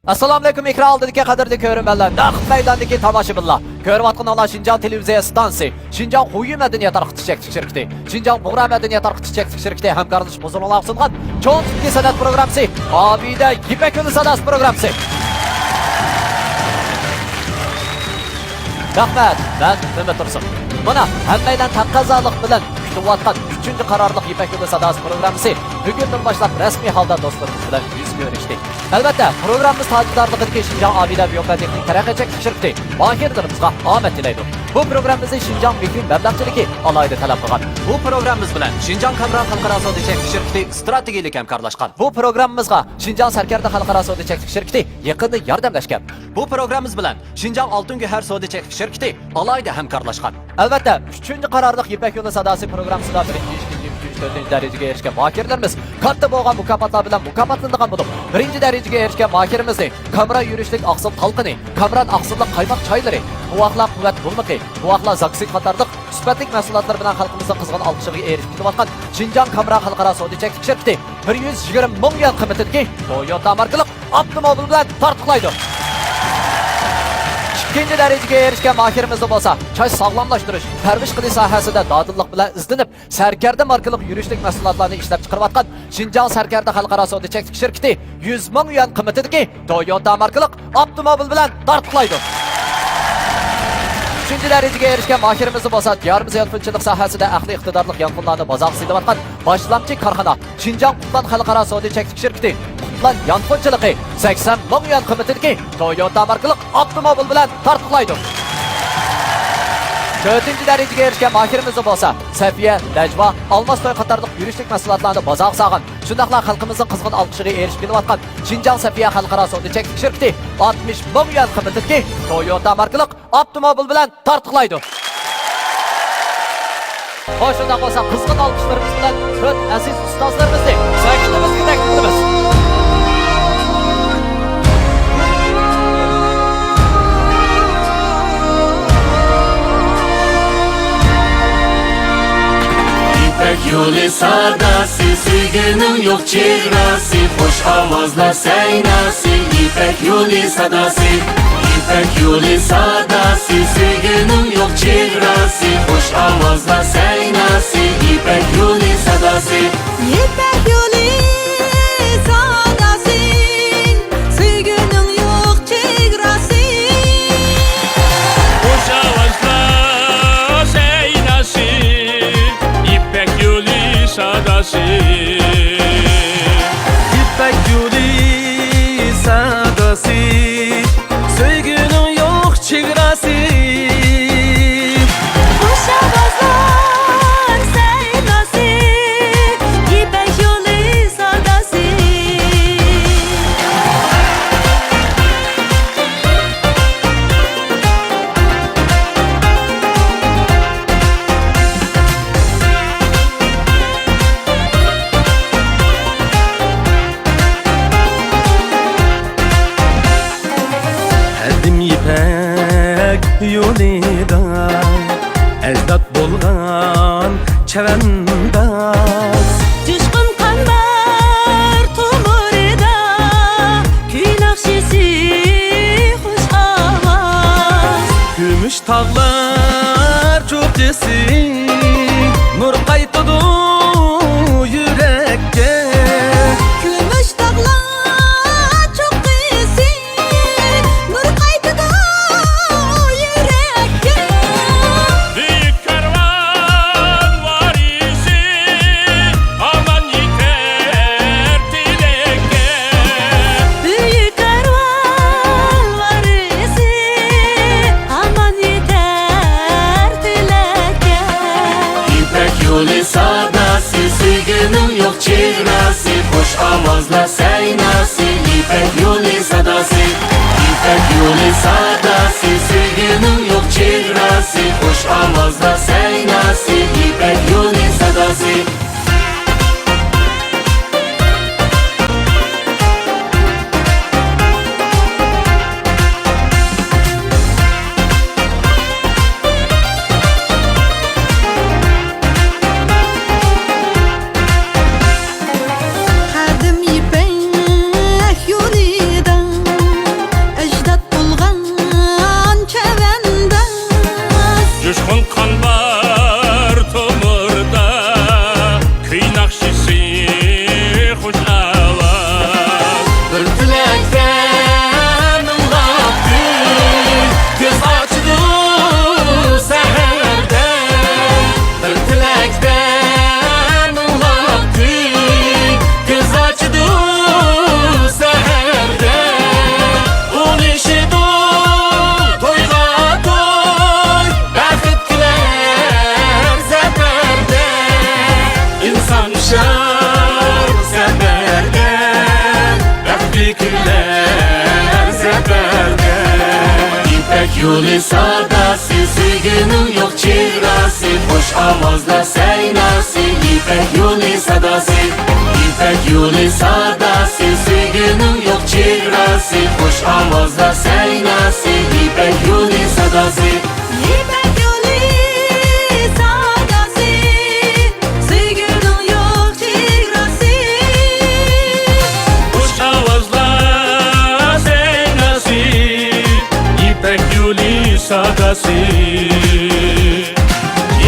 Assalomu alaykum, ekran oldidagi qadrli ko'ruvchilar. Naq maydondagi tomoshabinlar. Ko'rayotgan ola Şinjan televiziya stansiyasi, Şinjan Xuyi madaniyat tarqitish shirkati, Şinjan Buğra madaniyat tarqitish shirkati hamkorlik bozorlar sungan cho'ng tibbiy san'at programmasi, Obida Ipak yo'li sadas programmasi. Rahmat, ben Mehmet Tursun. Mana hammaydan taqozolik bilan kutayotgan 3-qarorliq Ipak yo'li sadas programmasi bugundan boshlab rasmiy holda do'stlarimiz bilan yuz ko'rishdik. Albatta, programmamiz tadbirkorligidagi Şinjan Obida Biyotexnik taraqqiyot shirkati mahirlarimizga omad tilaydi. Bu programmamizni Şinjan Mekin mablag'chiligi alayda talab qilgan. Bu programmamiz bilan Şinjan Kamran xalqaro savdo-iqtisodiy shirkati strategik hamkorlashgan. Bu programmamizga Şinjan Sarkarda xalqaro savdo-iqtisodiy shirkati yaqinda yordamlashgan. Bu programmamiz bilan Şinjan Oltin Guhar savdo-iqtisodiy shirkati alayda hamkorlashgan. Albatta, 3-qarorliq Ipak yo'li sadasi programmasida 4. darajaga erishgan mahirlarimiz katta bo'lgan mukofotlar bilan mukofotlangan bo'lib, 1-darajaga erishgan mahirimizni Kamran yurishlik aqsil talqini, Kamran aqsillik qaymoq choylari, buvoqlar quvvat bo'lmaqi, buvoqlar zaksit qatorliq sifatli mahsulotlar bilan xalqimizning qizg'in olqishiga erishib kelayotgan Şinjan Kamran xalqaro savdo-iqtisodiy shirkati 120 ming yuan qiymatidagi Toyota markalik avtomobil bilan tartiblaydi. 2. darajaga erishgan mahirimizni bo'lsa, choy sog'lomlashtirish, parvarish qilish sohasida dodillik bilan izlanib, Sarkarda markalik yurishlik mahsulotlarni ishlab chiqarayotgan Şinjan Sarkarda xalqaro savdo-iqtisodiy shirkati 100 ming yuan qiymatidagi Toyota markalik avtomobil bilan tartiblaydi. 3. darajaga erishgan mahirimizni bo'lsa, diyorimiz yonqinchilik sohasida aqliy iqtidorli yonqinlarni bozorga silayotgan boshlamchi korxona Şinjan Qutlan xalqaro savdo-iqtisodiy shirkati Qutlan yonqinchiligi 80 ming yuan qiymatidagi Toyota markalik avtomobil bilan tartiblaydi. 4. darajaga erishgan mahirimizni bo'lsa, Safiya, Najva, Olmastoy qatorliq yurishlik mahsulotlarni bozorga solgan, shundaqla xalqimizning qizg'in olqishiga erishib kelayotgan Şinjan Safiya xalqaro savdo-iqtisodiy shirkati 60 ming yuan qiymatidagi Toyota markalik avtomobil bilan tartiblaydi. Qo'shida bo'lsa, qizg'in olqishlarimiz bilan 4 aziz ustozlarimizni sahnamizga taklif qilamiz. İpek yolu sadası, sevginin yok çehresi, hoş avazlar seynası. İpek yolu sadası, İpek yolu sadası, sevginin yok çehresi, hoş avazlar seynası. İpek yolu sadası, İpek yolu sadası, sevginin yok çehresi. Hoş avazlar seynası, İpek yolu sadası. İpek yolu sadası, sevginin yok çehresi. Hoş avazlar seynası, İpek yolu sadası. Erdim İpek yolida, ecdat bolgan çevendaz. Düşkün kanlar tomurida, Küy nakşisi hoş avaz. Gümüş tağlar çok desin, nur kaytıdı yürekке. Gümüş dağlar çok güzel, nur kaytıda yürekte. Büyük kervan var ise aman yeter dilekte. Büyük karvan var ise aman yeter dilekte. İpek yolu sadası, sevginin yok çehresi, hoş avazlar seynası. İpek yolu sadası, İpek yolu sadası, sevginin yok çehresi, hoş avazlar seynası. İpek yolu sadası. Kadim ipek yolida, fikirler zeferde. İpek yolu sadası, sürgünün yok çırası, hoş avazla seynası. İpek yolu sadası, İpek yolu sadası, sürgünün yok çırası, hoş avazla seynası. İpek yolu sadası. İpek yolu sadası, sevginin yok çırası. Hoş avazla seynası, İpek yolu sadası.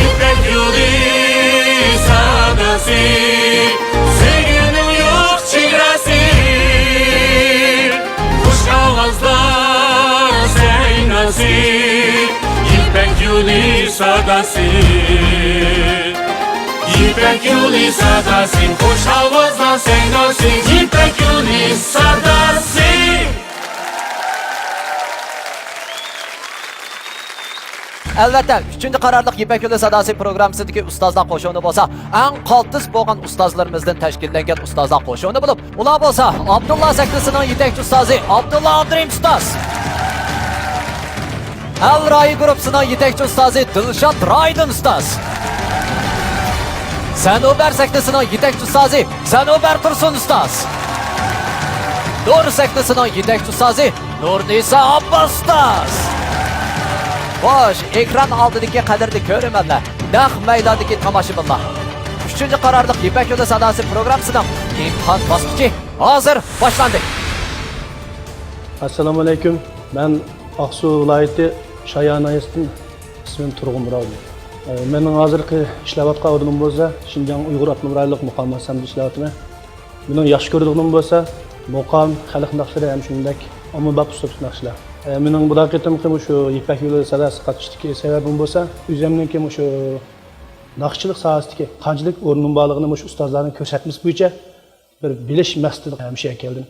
İpek yolu sadası, sevginin yok çırası. Hoş avazla seynası, İpek yolu sadası. İpek yolu sadası, hoş avazla seynası. İpek yolu sadası. Albatta, 3-chi qarorliq Ipak yo'li sadosi programmasidagi ustozlar qo'shig'i bo'lsa, eng qaltis bo'lgan ustozlarimizdan tashkillangan ustozlar qo'shig'i bo'lib, ular bo'lsa Abdullah sahnasining yetakchi ustozi Abdullah Abdurim ustoz. Al-Rai guruhining yetakchi ustozi Dilshod Raydin ustoz. Sanobar sahnasining yetakchi ustozi Sanobar Tursun ustoz. Nur sahnasining yetakchi ustozi Nurnisa Abbos ustoz. Xo'sh, ekran oldidagi qadrli ko'rmanlar, naq maydondagi tomoshabinlar. 3-chi qarorliq Ipak yo'li sadosi programmasining imtihon bosqichi hozir boshlandi. Assalomu alaykum. Ben Aksu viloyati Shayan ayasidan ismim Turg'un Murodov. Mening hozirgi ishlayotgan o'rnim bo'lsa, Shinjang Uyg'ur Abnuraylik muqomat samdi ishlayapman. Mening yaxshi ko'rdig'im bo'lsa, muqom xalq naqshlari ham shuningdek ommabop uslub naqshlar. Mening bu daqiqatimki shu Ipak yo'li sadosi qatnashishdagi sababim bo'lsa, o'zimningki shu naqshchilik sohasidagi qanchalik o'rnim borligini shu ustozlarning ko'rsatmasi bo'yicha bir bilish maqsadida ham shu yerga keldim.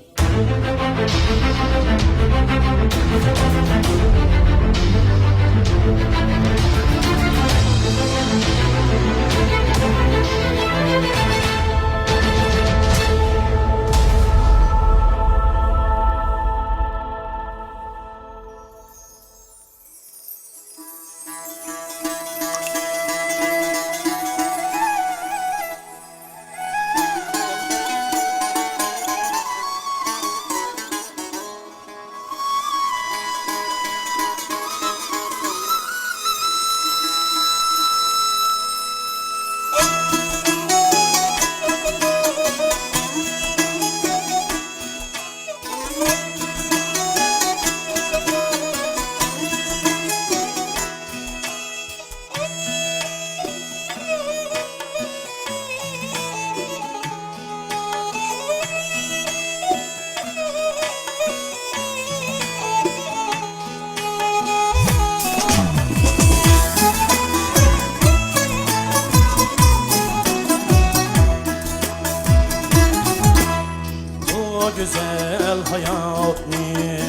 Güzel hayatni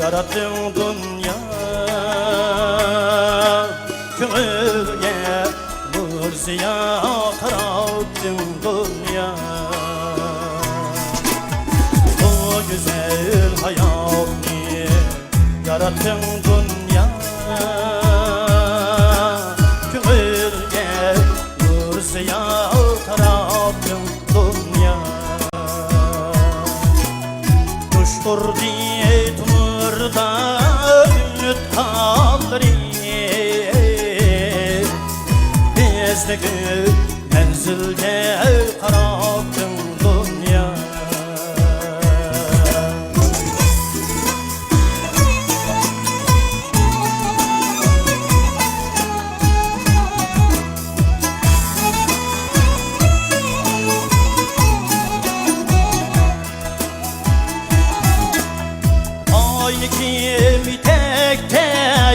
yarattın dünya, kömürge nur ziya karattın dünya. O güzel hayatni yarattın dünya, kömürge nur ziya karattın dünya. Kuştur diye tunurda ümit kaldırı, bizdeki menzilge karabdın dünya. Aynı kimi tekte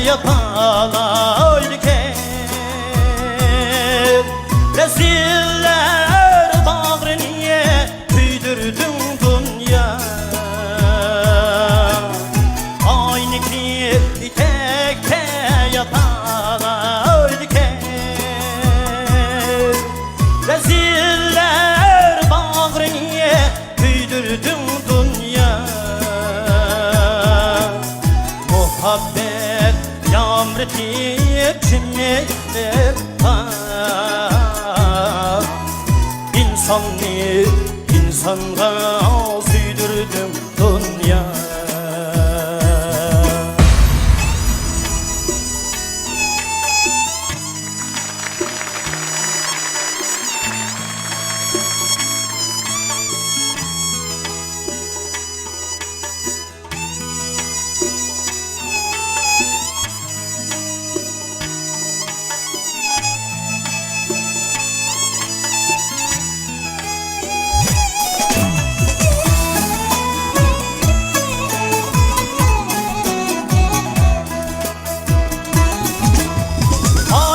yapalaydı ki, reziller bağrını büydürdün dünya. Aynı kimi tekte yapalaydı ki, reziller bağrını büydürdün dünya. İnsanni insanga süydürdüm dünya.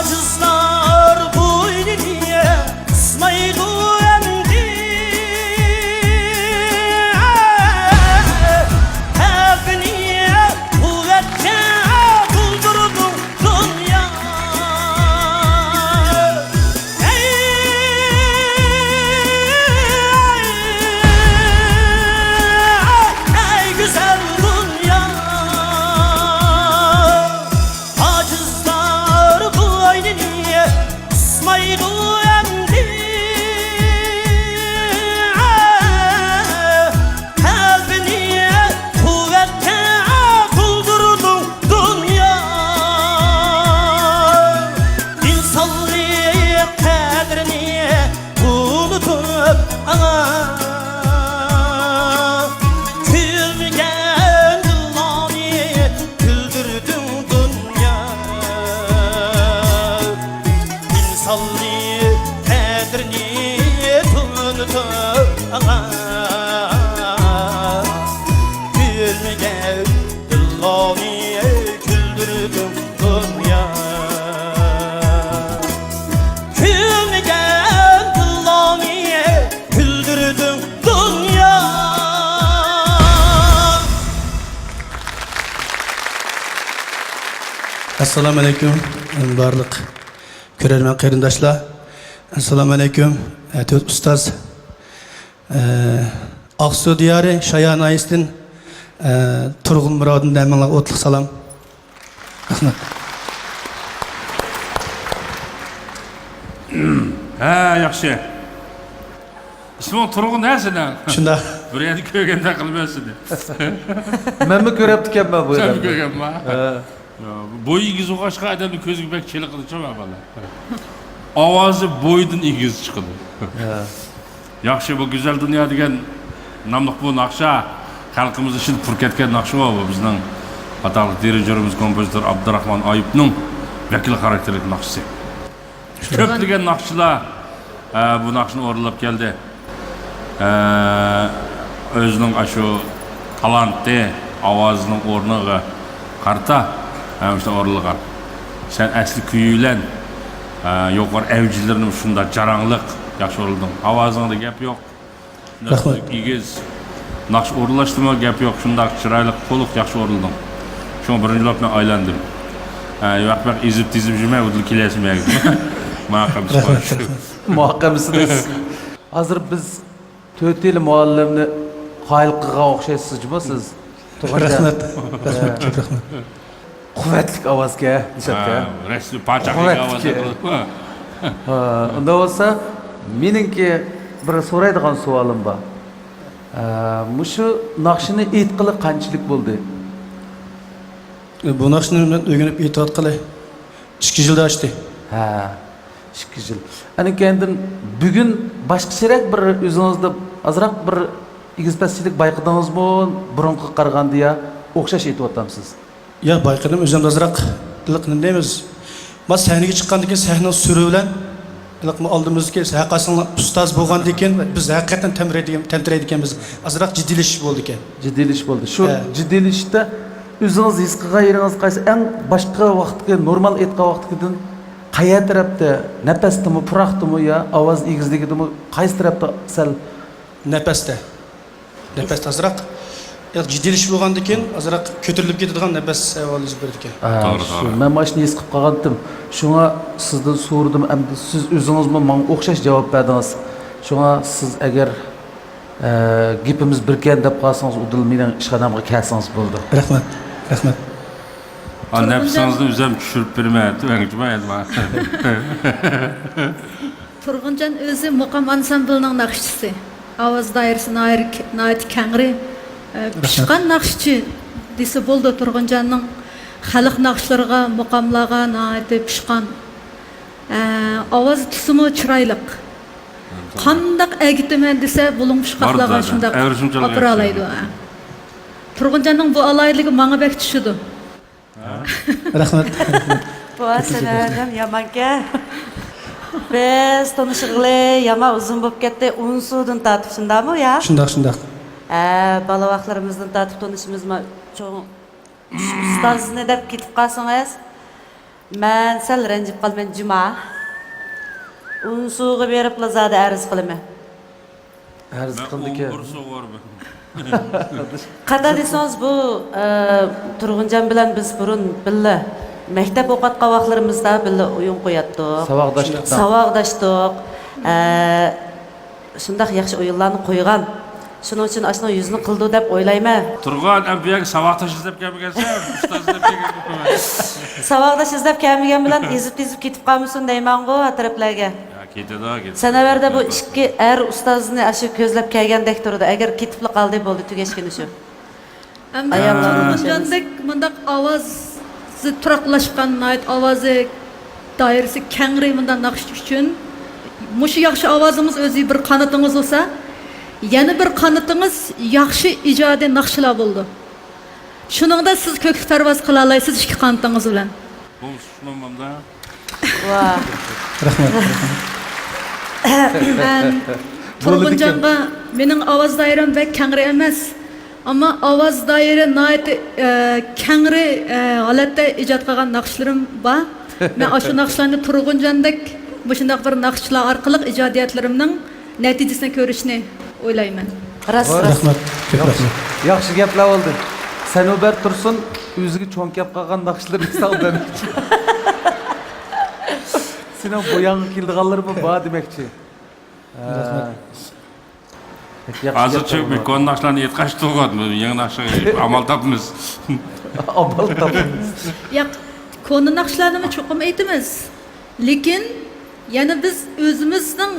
Acızlar boynunu kısmaydı endi. Kalbini kuvvetle doldurdum dünya. Ey güzel dünya. Acızlar boynunu kısmaydı endi. Kalbini kuvvetle doldurdum dünya. İnsanlık kadrini unutup külgen yıllarını güldürdüm dünya. İnsanlık kadrini unutup külgen yıllarını güldürdüm dünya. Külgen yıllarını güldürdüm dünya. Assalamu alaikum barliq ko'rarman qarindoshlar. Assalomu alaykum to'rt ustoz. Aqsu diyori Shayan Aystin Turg'un Murodindan minglar o'tliq salom. Rahmat. Ha, yaxshi. İsmim Turg'un neresinden? Shunda Bir yerde köygende kılmıyorsun. Men mi ko'ryaptikanman bu Sen yerda? kögen mi? Boyingiz uğaşka adamın közü bek çelik kılıç ama bana. Avazı boydun igiz çıkıdı. Yaxşı bu güzel dünya degen namlıq bu nakşa halkımız için pürketken nakşı var bu bizden ataqlı dirijörümüz kompozitör Abdurrahman Ayıp'nın vekil karakterlik nakşısı. Köplügen nakşılar bu nakşını orulap geldi. Özünün aşu talantı, avazının ornuğu karta işte oruluğa. Sen əsli küyülen yok var evcilerin şunda caranlık yaxşı oruldun. Avazında gap yok. Rahmat. İgiz nakş orulaştırma gap yok. Şunda çıraylık poluk yaxşı oruldun. Şunu birinci lop ben aylandım. Bak izip dizip жүрme ödül kilesime gittim. Muhakkabısı var şu. Muhakkabısınız. Hazır biz to'rt yil muallimni qoyil qilgan o'xshaysizmi siz? rahmat. Rahmat. Ko'p rahmat. Quvvatli ovozga, Dilshodga. Resmi paçaklı Kuvvetli. avazda kılıp. Unda bo'lsa, meningki bir so'raydigan savolim bor. Mushu naqshini aytqili qanchalik bo'ldi? Bu naqshni men o'rganib aytayotgani 2 yilda ochdi. Ha, 2 yil. Ana kendin bugun boshqacharoq bir o'zingizda azroq bir igizpaschilik bayqadingizmi? Burunqa qaraganda ya o'xshash aytyapsiz. Ya bayqadim o'zimda azroq iliq nima deymiz? Mas sahnaga chiqqandan keyin sahna suri bilan iliqmi oldimizga haqiqatan ustoz bo'lgandan keyin biz haqiqatan tantiraydiganmiz. Azroq jiddiylashish bo'ldi ekan. Jiddiylash bo'ldi. Shu Ha. jiddiylikda o'zingiz his qilgan yeringiz qaysi? Eng boshqa vaqtga, normal aytgan vaqtdan qaysi tarafda, nafasdimi, puraqdimi yo ovoz egizligidimi, qaysi tarafda sal Nafasda. Nafas azroq jiddiylashish bo'lgandan keyin azroq ko'tarilib ketadigan nafas savoliz berdi ekan. Doğru, shu doğru. men mana shuni his qilib qolgandim. Shunga sizdan so'radim, endi siz o'zingizmi menga o'xshash javob berdingiz. Shunga siz agar gapimiz birkan deb qolsangiz, udil mening ishxonamga kelsangiz bo'ldi. Rahmat. Rahmat. Nefsinizni üzem düşürüp verme. Tüvencime edme. Turg'unjon o'zi muqam ansamblining naqshchisi. Ovoz doirasi nihoyat kangri, pishqan naqshchi desa bo'ldi. Turg'unjonning xalq naqshlariga, muqamlarga nihoyat pishqan. Ovoz tusimi chiroyli. Qandaq agitaman desa, buling pishqaqlarga shundaq opera oladi. Turg'unjonning bu aloyligi menga bek tushidi. Rahmat. Bu asalardan yamanka. Biz tanışıqlı yama uzun bo'lib ketdi. Unsudan tatib shundami ya? Shundaq. Bala vaqtlarimizdan tatib tanışımızma çoğun ustoz ne deb ketib qolsangiz, men sal ranjib qolman juma. Unsuga berib lazada arz qilaman. Arz qildiki. Qanday desangiz bu Turg'unjon bilan biz burun billa maktab o'qitgan vaqtlarimizda billa o'yin qo'yatdik. Savoqdashdik. Shundaq yaxshi o'yinlarni qo'ygan. Shuning uchun ashno yuzni qildi deb o'ylayman. Turg'un ampiyaga savoqdash izlab kelmagansan, ustoz izlab kelgan. Savoqdash izlab kelmagan bilan ezib ketib qolmasin deyman-ku atroflarga. Ketadi. Sanaverda bu ikki ustozni ashu ko'zlab kelgandek turdi. Agar ketib qoldi bo'ldi tugashgani shu. Turg'unjondek mundaq ovoz turaqlashgan nihoyat ovozi doirasi kangri bundan naqsh uchun mushu yaxshi ovozimiz o'zi bir qanotingiz bo'lsa, yana bir qanotingiz yaxshi ijodiy naqshlar bo'ldi. Shuningda siz ko'klik parvoz qila olasiz ikki qanotingiz bilan. Bu shunamda. Va. Rahmat. Men Turg'unjonga mening ovoz doiram bek kangri emas. Ama ovoz doiri nihoyat kangri holatda ijod qilgan naqshlarim bor. Men o'sha naqshlarni Turg'unjondek shunday bir naqshlar orqali ijodiyatlarimning natijasini ko'rishni o'ylayman. Rahmat. Yaxshi gaplar oldi. Sanobar Tursun o'ziga cho'nkab qolgan naqshlarni saldan. Sening bu yangi keldiganlarimi bor demoqchi. Hozir chekmi kon naqshlarni yetkazib turganmi? Yangi naqshga amal topmiz. Amal topmiz. Yo'q, konu naqshlarni cho'qim aytamiz. Lekin yana biz o'zimizning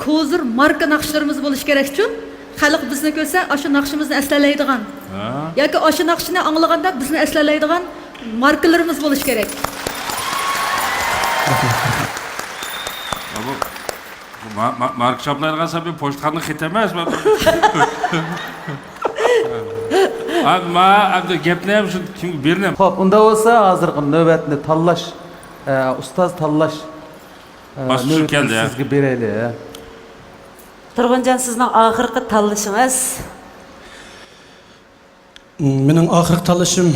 kozir marka naqshlarimiz bo'lish kerak-ku. Xalq bizni ko'rsa, o'sha naqshimizni eslalaydigan. Yoki o'sha naqshni anglaganda bizni eslalaydigan markalarimiz bo'lish kerak. Mark shoplarga sabab pochtxonni xit emas. Abdi gapni ham shu kimga beraman. Xo'p, unda bo'lsa hozirgi navbatni tanlash, ustoz tanlash Boshqa keldi ya. Sizga beraylik. Turg'unjon sizning oxirgi tanlashingiz. Mening oxirgi tanlashim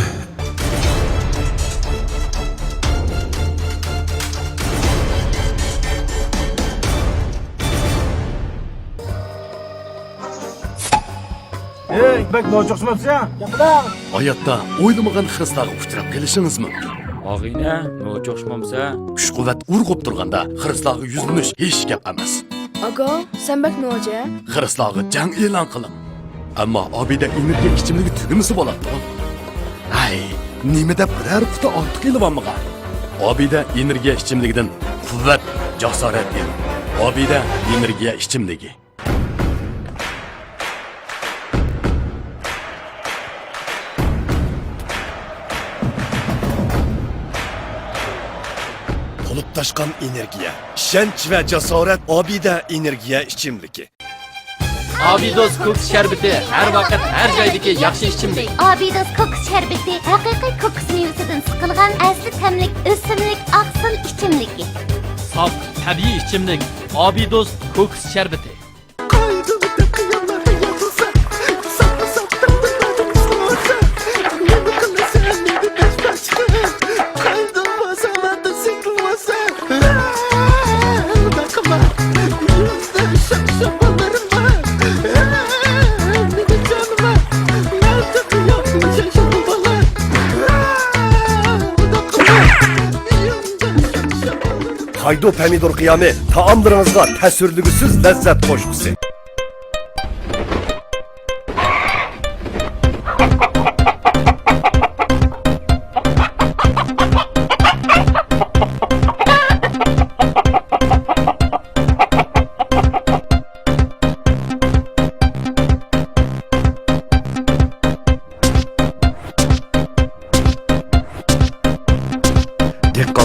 Bek nojoqsmabsan? Hayatda o'ylamagan xiristlarga uchrab kelishingizmi? Og'ina, nojo'shmamsa. Kuch-quvvat urg'ib turganda xiristlarga yuzlanish hech gap emas. Aga, sen bak noja? Xiristlarga jang e'lon qiling. Ammo obida energiya ichimligi tugimisi bo'ladi. Ay, nima deb biror quti ortiq ilvanmagan. Obida energiya ichimligidan quvvat, jasorat ber. Obida energiya ichimligi. Taşqan energiya, ishonch va jasorat obida energiya ichimligi. Abidos ko'ks sharbati har vaqt har joydagi yaxshi ichimlik. Abidos koks şerbeti haqiqiy koks mevasidan siqilgan asli tamlik o'simlik aqsil ichimligi. Saf, tabiiy ichimlik. Abidos koks sharbati. Haydo pomidor qiyami taomlaringizga ta'sirligisiz lazzat qo'shqusi.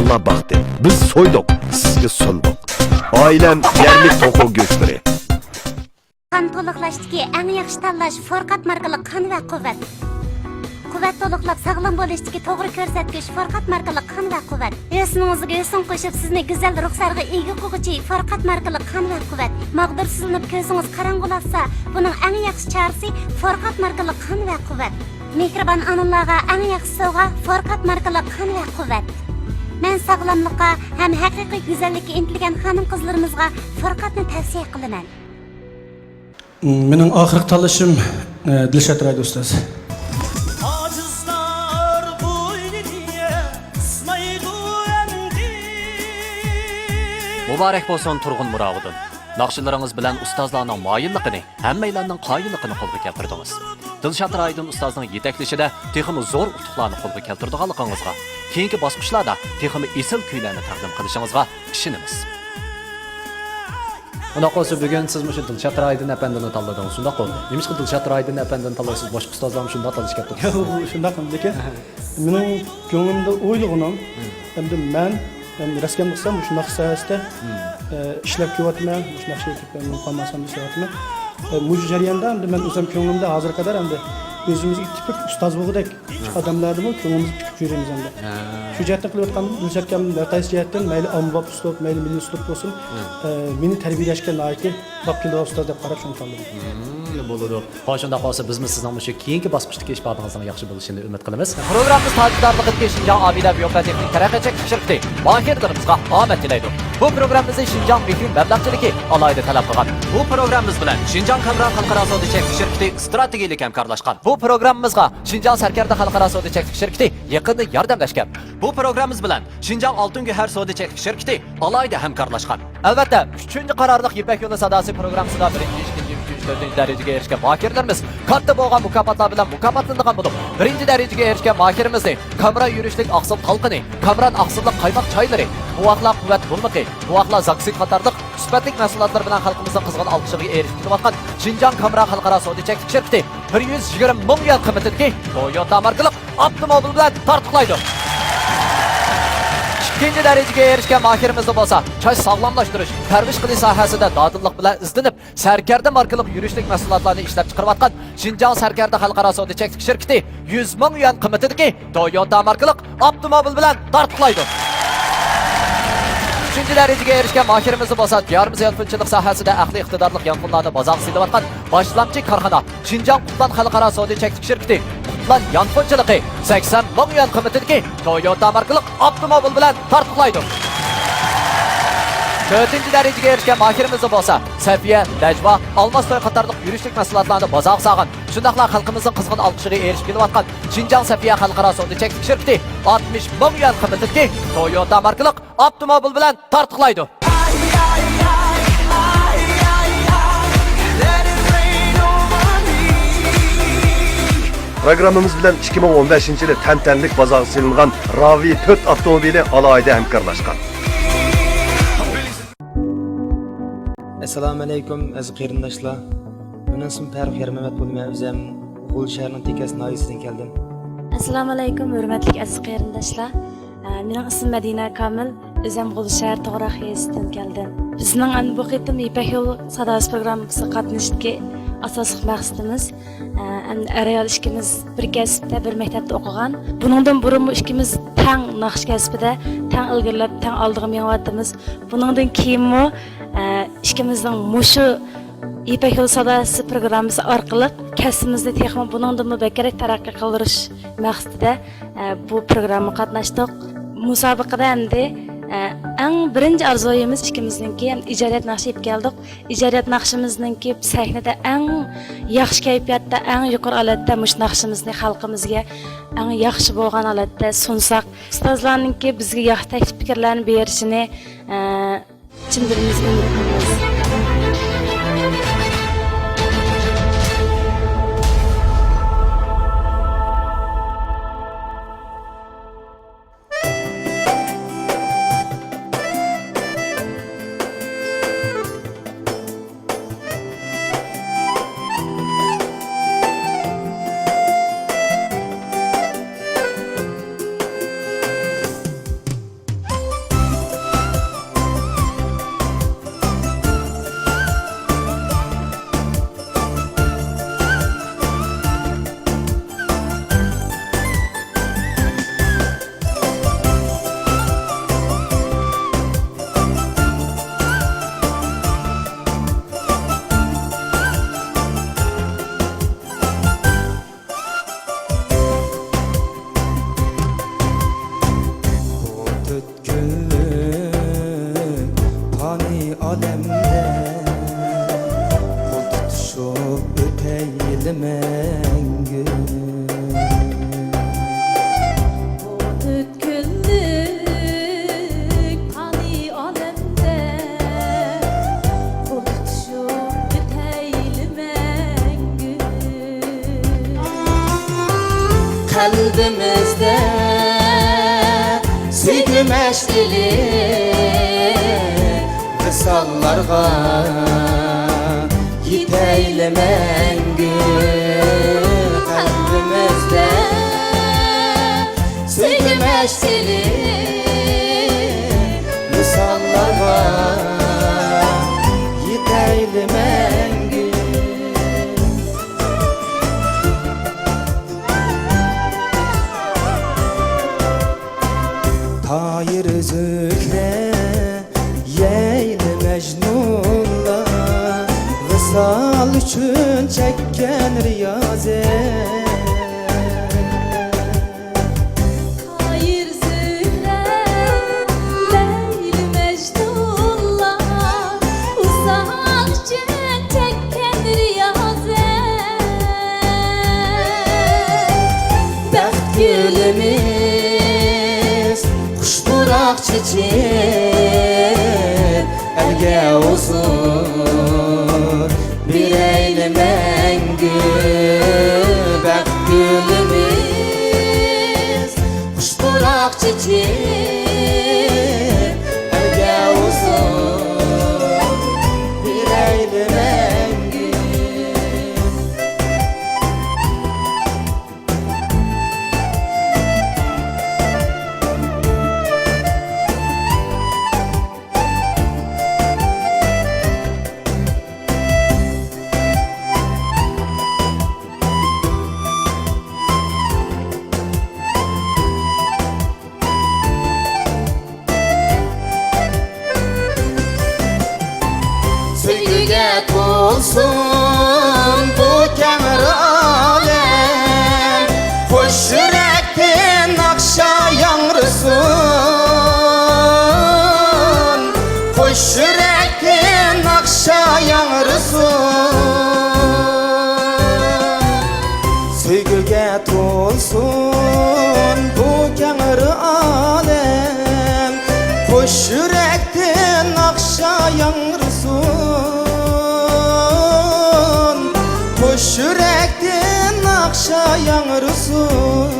Ayollar baktı. Biz soyduk, sizge sunduk. Ailem yerli toku göçleri. Qan to'liqlashdagi eng yaxshi tanlash Forqat markali qon va quvvat. Quvvat to'liqlab sog'lom bo'lishdagi to'g'ri ko'rsatkich Forqat markali qon va quvvat. O'zingizga o'sin qo'shib sizni go'zal ruxsarga ega qiluvchi Forqat markali qon va quvvat. Mag'dursizlanib ko'zingiz qorong'ulashsa, buning eng yaxshi chorasi Forqat markali qon va quvvat. Mehribon onalarga eng yaxshi sovg'a Forqat markali qon va quvvat. Men sog'lomlikqa ham haqiqiy go'zallikka intilgan xonim-qizlarimizga Forqatni tavsiya qilaman. Mening oxirgi tanlashim Dilshod Raydi ustoz. Acizlar boynine sınaydı endi. Muborak bo'lsin Turg'un Murodov. Naqshlaringiz bilan ustozlarning moyilligini, hammalarning qoyilligini qo'lga keltirdingiz. Dilshod Raydin ustozning yetaklashida texmi zo'r utuqlarni qo'lga keltirganligingizga, keyingi bosqichlarda texmi esil kuylarni taqdim qilishingizga ishonamiz. Unda qolsa bugun siz shu Dilshod Raydin apandini tanladingiz. Shunda qoldi. Nima Dilshod Raydin apandini tanlaysiz? Boshqa ustozlarni shunda tanlashga Bu shunday lekin mening ko'nglimda o'ylig'im endi men rasm qilsam shunday sohasida ishlab kelyapman, shunday şey qilib qolmasam deyapman. Bu jarayonda endi men o'zim ko'nglimda hozir qadar endi o'zimizga tipik ustoz bo'lgudek odamlarni bu ko'nglimizga tikib yuramiz endi. Shu jihatdan qilayotgan Dilshodga qaysi jihatdan mayli ommabop uslub, mayli milliy uslub bo'lsin, meni tarbiyalashga loyiq vaqtida ustoz deb qarab shuni tanladim. Bo'ladi. Qo'shunda qolsa biz sizning shu keyingi bosqichdagi ish faoliyatingizni yaxshi bo'lishini umid qilamiz. Programmamiz ta'sirligiga Xinjiang Abida Biotexnik taraqqiyot shirkati mahirlarimizga omad tilaydi. Bu programmamizni Xinjiang Mehnat mablag'chiligi alohida talab qilgan. Bu programmamiz bilan Xinjiang Kamran xalqaro savdo-chek shirkati strategik hamkorlashgan. Bu programmamizga Xinjiang Sarkarda xalqaro savdo-chek shirkati yaqinda yordamlashgan. Bu programmamiz bilan Xinjiang Oltin Guhar savdo-chek shirkati alohida hamkorlashgan. Albatta, 3-qarorliq Ipak yo'li sadosi programmasida 4 darajaga erishgan mahirlarimiz katta bo'lgan mukofotlar bilan mukofotlangan bo'lib, 1-darajaga erishgan mahirimizni Kamra yurishlik aqsil talqini, Kamran aqsillik qaymoq choylari, quvvatlar quvvat bo'lmaqi, quvvatlar zaksit qatorliq sifatli mahsulotlar bilan xalqimizning qizg'in olqishiga erishib kelayotgan Xinjiang Kamra xalqaro savdo-chek shirkati 120 ming yuan qiymatidagi Toyota markali avtomobil bilan tartiblaydi. 2-darajaga erishgan mahirimizda bo'lsa, choy sog'lomlashtirish, parvarish qilish sohasida dodillik bilan izlanib, Sarkarda markali yurishlik mahsulotlarini ishlab chiqarayotgan Xinjiang Sarkarda xalqaro savdo-chek shirkati 100 ming yuan qiymatidagi Toyota markali avtomobil bilan tartiblaydi. 3-darajaga erishgan mahirimizda bo'lsa, diyorimiz yonqinchilik sohasida aqliy iqtidorli yonqinlarni bozorga silayotgan boshlamchi korxona Xinjiang Qutlan xalqaro savdo-chek shirkati Qutlan yonqinchiligi 80 ming yuan qiymatidagi Toyota markali avtomobil bilan tartiblaydi. 4-darajaga erishgan mahirimizda bo'lsa, Safiya, Najva, Olmastoy qatorliq yurishlik mahsulotlarni bozorga solgan, shundaqla xalqimizning qizg'in olqishiga erishib kelayotgan Xinjiang Safiya xalqaro savdo-chek shirkati 60 ming yuan qiymatidagi Toyota markali avtomobil bilan tartiblaydi. Programmamız bilan 2015-yili tantanlik bozorga silingan Ravi 4 avtomobili alohida hamkorlashgan. Assalomu alaykum aziz qarindoshlar. Mening ismim Farruh Yarmamat bo'lgan, o'zim G'ul shahrining Tekas noyisidan keldim. Assalomu alaykum hurmatli aziz qarindoshlar. Mening ismim Madina Kamil, o'zim G'ul shahri To'g'roq yesidan keldim. Bizning bu qitim Ipak yo'li sadosi programmasiga qatnashishga asosiy maqsadimiz ayol ikkimiz bir kasbda, bir maktabda o'qigan. Buningdan burun ikkimiz tang naqsh kasbida, tang ilgirlab, tang oldiga menyapmiz. Buningdan keyinmi ikkimizning mushu Ipak yo'li sadosi programmasi orqali kasbimizni texnik buningdan bakrak taraqqiy qildirish maqsadida bu programmaga qatnashdik. Musobaqada endi eng birinchi orzuyimiz ikkimizningki ijodiyat naqshi olib keldik. Ijodiyat naqshimizningki sahnada eng yaxshi kayfiyatda, eng yuqori holatda mush naqshimizni xalqimizga eng yaxshi bo'lgan holatda sunsak, ustozlarningki bizga yaxshi taklif fikrlarni berishini chin dilimiz umid qilamiz. мәңгі Ötkünlük hani alemde Buluşup öteylmengü Kalbimizde sevgi meşrili Visallarga yiteylemengü Kalbimizde sevgi meşrili Visallarga yiteylemengü Tayir üzükle yeyli mecnunla Vısal üçün çekken riyazet Hayır zühre Leyli Mecnun'la Uzak çekken riyazet Bəxt gülümüz Kuşdurak çiçek Elge uzun Bir eylemengü Bəxt gülümüz Kuşdurak çiçek Elge uzun Bir eylemengü Sevgiga to'lsin bu kengir alem Qo'sh yurakdan naqsha yangrısin Qo'sh yurakdan naqsha yangrısin Sevgiga to'lsin bu kengir alem Qo'sh yurakdan naqsha yangrısin Qo'sh yurakdan naqsha yangrısin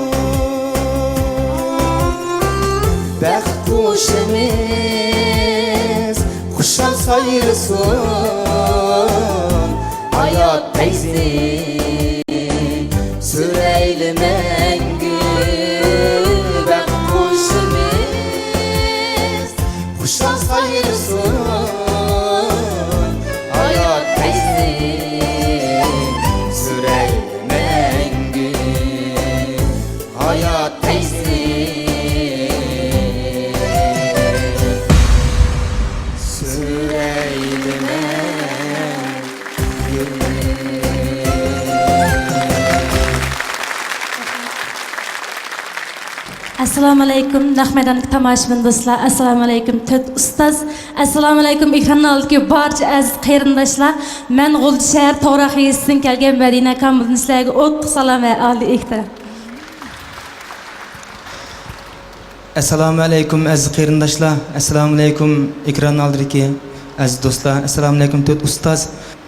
Bəxt quşimiz Quşal sayırsın Hayat teyzi Süreyli məngü Bəxt quşimiz Quşal sayırsın Hayat teyzi Süreyli məngü Hayat teyzi Süreyli məngü Assalomu alaykum Nahmaydondagi tomoshabin do'stlar. Assalomu alaykum to'rt ustoz. Assalomu alaykum ekrandagi barcha aziz qarindoshlar. Men G'ulji shahar To'g'roq yezisidan kelgan Madina Kamilni sizlarga o'ttiq salom va oliy ehtirom. Assalomu alaykum aziz qarindoshlar. Assalomu alaykum ekran oldidagi aziz do'stlar. Assalomu alaykum to'rt ustoz.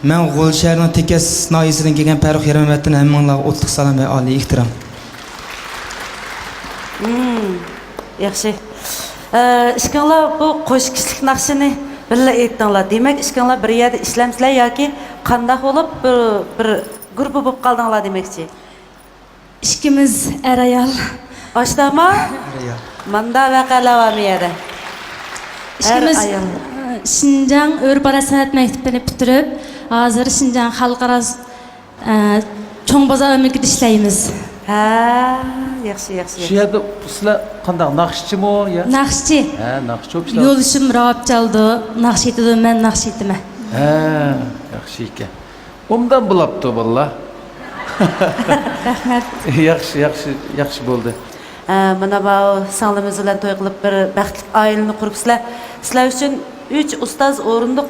Men G'ulji shaharining Tekas noyisidan kelgan Farruh Yarmamatdan hammanglarga o'ttiq salom va oliy ehtirom. Yaxshi. İşkanlar bu qo'sh kishlik naqshini birga aytdinglar. Demak, ishkanlar bir yerda ishlamsizlar yoki qanday bo'lib bir guruh bo'lib qoldinglar demakchi. Ikkimiz er ayol. Oshdama? Manda vaqalar var mı yerde? İkimiz Şinjan Örpara Sanat Mektebi'ni bitirip, hazır Şinjan Halkara Çoğ Bazar Ömürkü'de işleyimiz. Ha, yaxshi. Şu yerde sizlar qanday naqshchi mi o ya? Naqshchi. Ha, naqshchi o'pishlar. Yo'lishim Ravab chaldi, naqsh aytadi, men naqsh aytaman. Ha, yaxshi ekan. Umdan bo'libdi vallah. Rahmat. Yaxshi bo'ldi. Mana bu singlim bilan to'y qilib bir baxtli oilani quribsizlar. Sizlar uchun 3 ustoz o'rindiq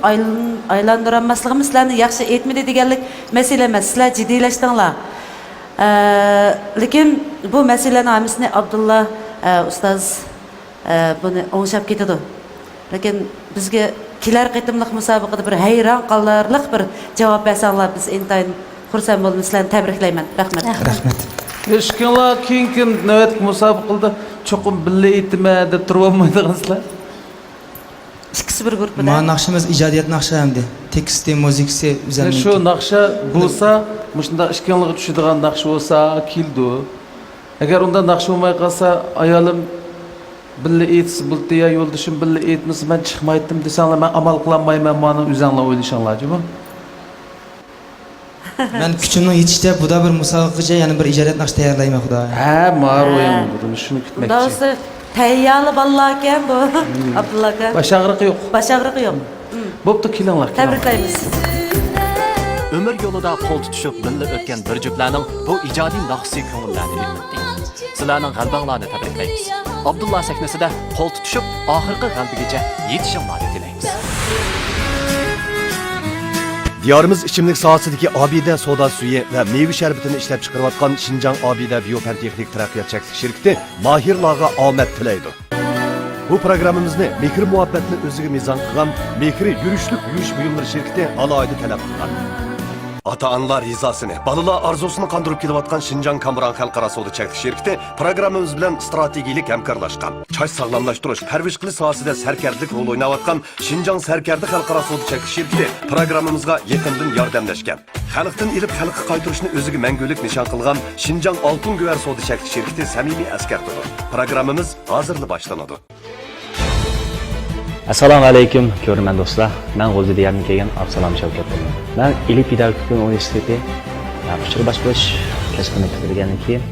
aylandiranmasligimiz sizlarni yaxshi aytmadi deganlik masala emas. Sizlar jiddiylashdinglar. Lekin bu meseleni hamisini Abdullah ustaz bunu oңшап ketadi. Lekin bizga kelar qitimliq musobaqada bir hayron qolarliq bir javob bersanglar biz intayin xursand bo'lib sizlarni tabriklayman. Rahmat. Rahmat. Eshikinglar keyin navbatga musobaqada cho'qim billa aytma deb turib olmaydigansizlar. İkisi bir grup Ma naqshimiz ijodiyat naqshi hamdi. Teksti, muzikasi o'zini. Shu naqsha bo'lsa, mushunda ishkinglarga tushadigan naqsh bo'lsa, keldi. Agar unda naqsh bo'lmay qolsa, ayolim billa aytsa bo'ldi ya yo'ldoshim billa aytmasa men chiqmaydim desanglar, men amal qilolmayman, meni o'zinglar o'ylashinglarmi? Ben kuchimning yetishida bu da bir musobaqacha, ya'ni bir ijodiyat naqsh tayyorlayman xudo. Ha, ma'royim dedim, shuni kutmoqchi. Doğrusu tayyorli bolalar ekan bu. Abdullah aka. Baş ağrığı yo'q. Baş ağrığı yo'q. Bo'pti, kelinglar. Tabriklaymiz. Ömür yolida qo'l tutishib birga o'tgan bir juftlarning bu ijodiy naqsi ko'ngillarni ilmitdi. Sizlarning g'alabanglarni tabriklaymiz. Abdullah sahnasida qo'l tutishib oxirgi g'alabaga yetishinglarni tilaymiz. Diyarımız içimlik sohasidagi Abida soda suyu ve meyve şerbetini ishlab chiqarayotgan Şinjan Abida Biofen Texnik Taraqqiyot Cheksiz şirkati mahirlarga omad tilaydi. Bu programmamizni mehr muhabbatni o'ziga mezon qilgan Mehri yurishlik yuvish buyumlari shirkati alohida talab qilgan. Ata-analar rizasini, balalar arzusini qandırıp kelayotgan Şinjan Kamuran Xalqaro Savdo Cheksiz şirkati programmamiz bilan strategik hamkorlashgan. Choy sog'lomlashtirish, parvarish qilish sohasida sarkarlik rol o'ynayotgan Şinjan Sarkardi Xalqaro Savdo Cheksiz şirkati programmamizga yaqindan yordamlashgan. Xalqdan ilib xalqqa qaytarishni o'ziga mangulik nishon qilgan Şinjan Altun Güver Savdo Cheksiz şirkati samimiy askartidir. Programmamiz hozirla boshlanadi. Assalomu alaykum ko'rman do'stlar. Men G'o'zidiyardan kelgan Absalom Shavkat bo'laman. Men Ilip pedagogika universiteti ushbu boshqarish kasbini bitirgandan keyin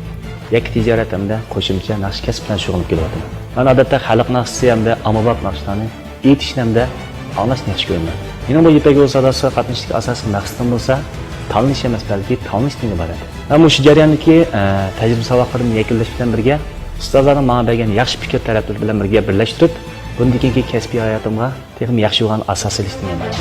yakka tijorat hamda qo'shimcha naqsh kasb bilan shug'ullanib kelyapman. Men odatda xalq naqshi hamda ommabop naqshlarni aytishni hamda anglashni yaxshi ko'raman. Mening bu ipak yo'l sadosiga qatnashishga asosiy maqsadim bo'lsa, tanlash emas, balki tanishdan iborat. Men bu jarayondagi tajriba savodlarimni yakunlash bilan birga ustozlarning menga bergan yaxshi fikr talablari bilan birga birlashtirib bundan keyingi kasbiy hayotimga texnik yaxshi bo'lgan asos ilishtirmayman.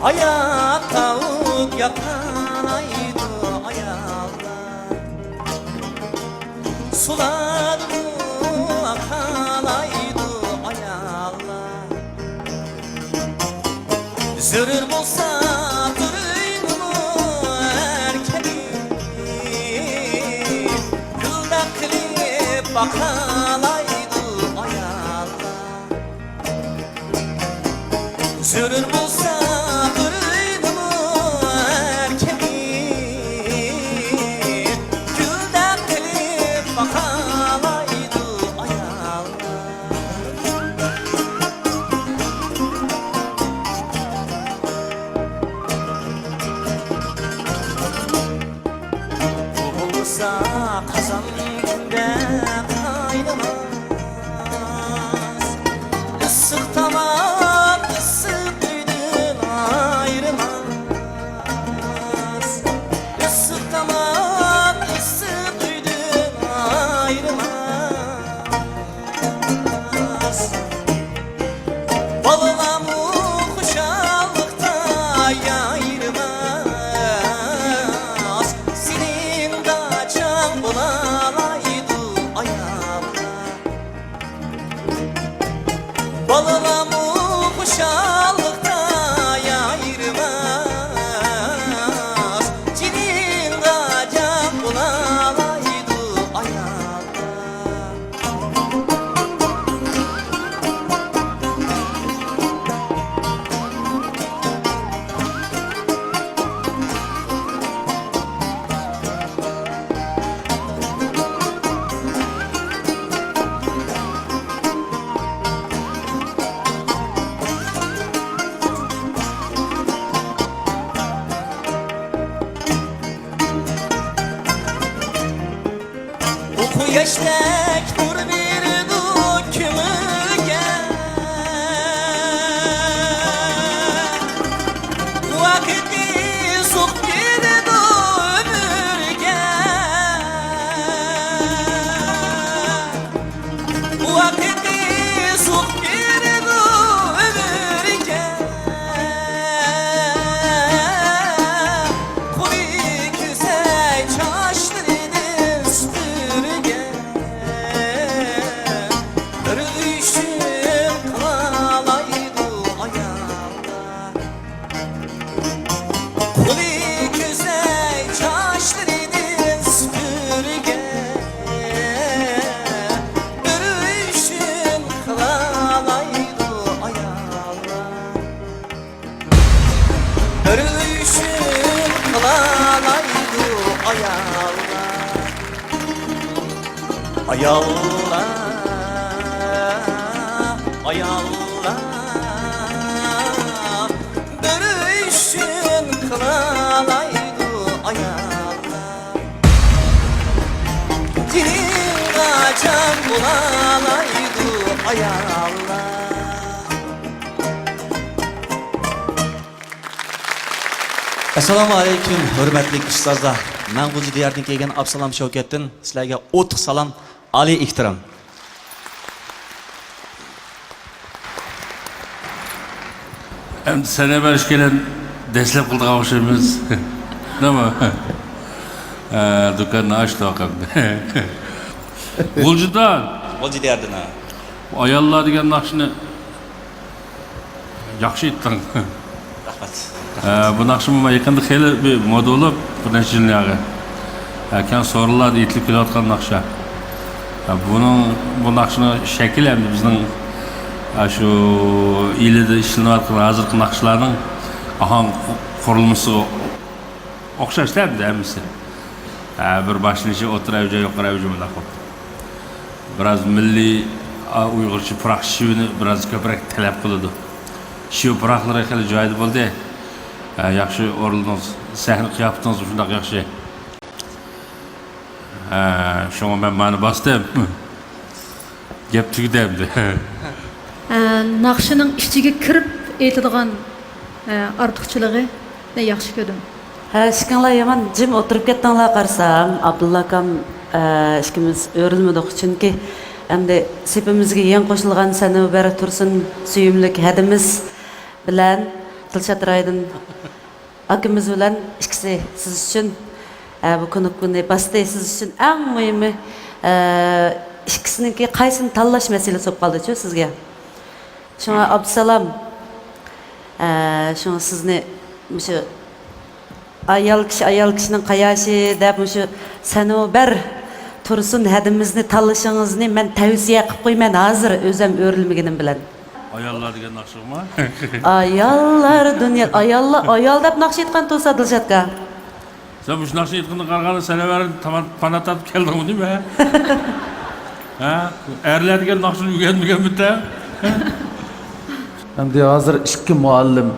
Ayak tavuk yakalaydı ayaklar. Suladı akalaydı ayaklar. Zürür bulsa duruydu erkeği. Gülden klip bakalaydı ayaklar. Zürür bulsa kazan günde kaynamaz. Isık tamam, ısık düğün ayrılmaz. Isık tamam, ısık düğün ayrılmaz. Ballamı kuşallıkta yayırmaz. Senin daçan bulalaydı ayağımda. Ballamı kuşallıkta yayırmaz. Senin daçan Yaştek nur bir dökümüge Vakti sok bir ömürge Vakti sok bir ömürge Kuli güzel çaştırdı süpürge Örüşüm kalaydı ayağımda Kuli güzel çaştırdı süpürge Örüşüm kalaydı ayağımda Örüşüm kalaydı ayağımda Ayağımda Ayağımda Dönüşün kılalaydı ayağımda Dilim kaçan bulalaydı ayağımda Assalomu alaykum, hurmatli ustozlar. Men G'uji diyardan kelgan Absalom Shavkatdin. Sizlarga o'tiq salom, oliy ehtirom. Endi sana berish kelan dastlab qildik o'xshaymiz. Nima? Do'konni ochdi oqamda. G'uljidan. G'uji diyardan. Ayollar degan naqshni yaxshi aytding. Rahmat. Bu naqshni men yaqinda xeyli bir moda bo'lib, bir necha yillarga. Kan so'riladi etilib kelayotgan naqsha. Bu naqshni shakli ham bizning şu ilida ishlanayotgan hozirgi naqshlarning ahang qurilmasi o'xshashlardi hammasi. Bir başlıca o'tiravja yo'qiravja bunday qilib. Biraz milliy Uyg'urcha puroq shivini biraz ko'proq talab qiladi. Shiv puroqlari xili joyida bo'ldi. Yaxshi o'rildingiz, sahna qiyofatingiz shunday yaxshi. Shunga men mani bosdim. Gap tugdamdi. Naqshining ichiga kirib aytadigan ortiqchiligi ne yaxshi ko'rdim. Ishkinglar yaman jim o'tirib ketdinglar qarsam, Abdulla akam ishkimiz o'rilmadik chunki endi sepimizga yeng qo'shilgan Sanobar Tursun suyimlik hadimiz bilan Dilshod Raydin akamiz bilan ikkisi siz uchun bu kuni bastı siz uchun eng muhimi ikkisiniki qaysini tanlash masalasi bo'lib qoldi-ku sizga. Şuna Absalom, şuna sizni şu ayol kişinin qayaşı deb şu Sanobar Tursun hadimizni tanlashingizni men tavsiya qilib qo'yman hozir o'zim o'rilmaginim bilan. Ayollar degan naqshimi? Ayollar dunyo ayol deb naqsh aytgan to'sa Dilshodga. Sen bu naqsh aytganda qaraganda Sanobarni panat tatib keldingmi deymi? Ha? Erlar degan naqshni o'rganmagan bitta. Endi hozir ikki muallim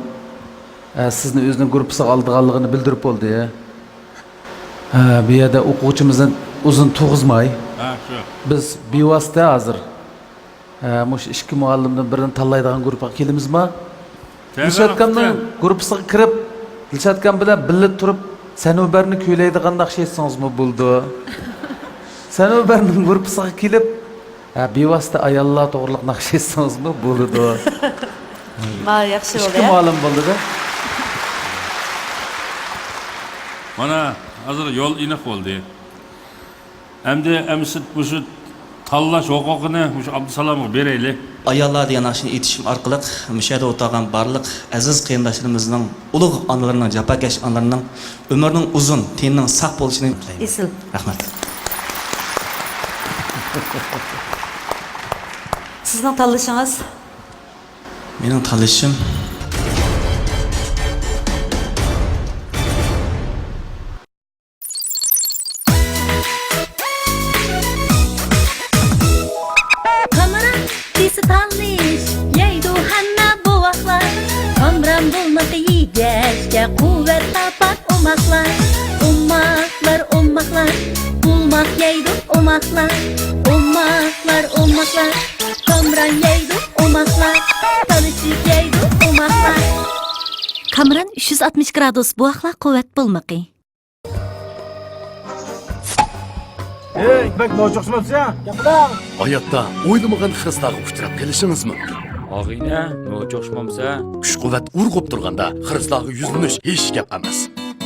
sizni o'zining gruppasiga oldiganligini bildirib bo'ldi ya. Bu yerda o'quvchimizni uzun to'g'izmay. Biz bevosita hozir mush ikki muallimdan birini tanlaydigan guruhga keldimizmi? Dilshod akamning gruppasiga kirib, Dilshod akam bilan birga turib Sanobarni kuylaydigan naqsh aytsangizmi bo'ldi. Sanobarning gruppasiga kelib, bevosita ayollar to'g'riliq naqsh aytsangizmi bo'ldi. Ma yaxshi bo'ldi. İşki muallim bo'ldi-da. Mana hozir yo'l iniq bo'ldi. Endi amsi bu tanlash huquqini Abdusalomga beraylik. Ayollar degan naqshni aytishim orqali mushada o'tirgan barliq aziz qarindoshlarimizning ulug' onalarining jafokash onalarining umrining uzun, tenining sog' bo'lishini tilayman. Isil. Rahmat. Sizning tanlashingiz? Mening tanlashim Kamera desi tanlış yeydu hanna boğaklar Kamran bulmadı yiyeceğe kuvvet tapat umaklar Bulmak yeydu umaklar omaklar, omaklar, omaklar. Kamran yeydi omaklar, tanışık yeydi omaklar. Kamran 360 gradus buaqlar quvvat bulmaqi. bak nojoqsizmabsiz ya. Gapiring. Hayotda o'ylamagan xiristlarga uchrab kelishingiz mumkin. Og'ayni, no'jo'shmamsa? Kuch-quvvat urg'ib turganda xiristlarga yuzlanish hech gap emas.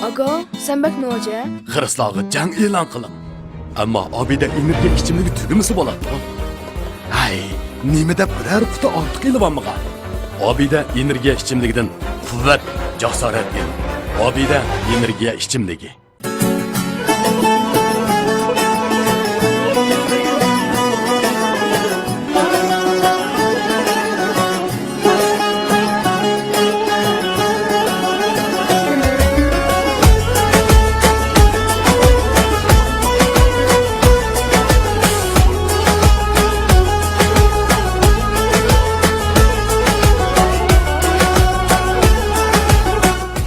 Ago, sen bak noja? Xiristlarga jang e'lon qiling. Ammo Obida energiya ichimligi tugimisi bo'ladi. Hay, nima deb biror quti ortiq ilibammigan? Obida energiya ichimligidan quvvat, jasorat kel. Obida energiya ichimligi.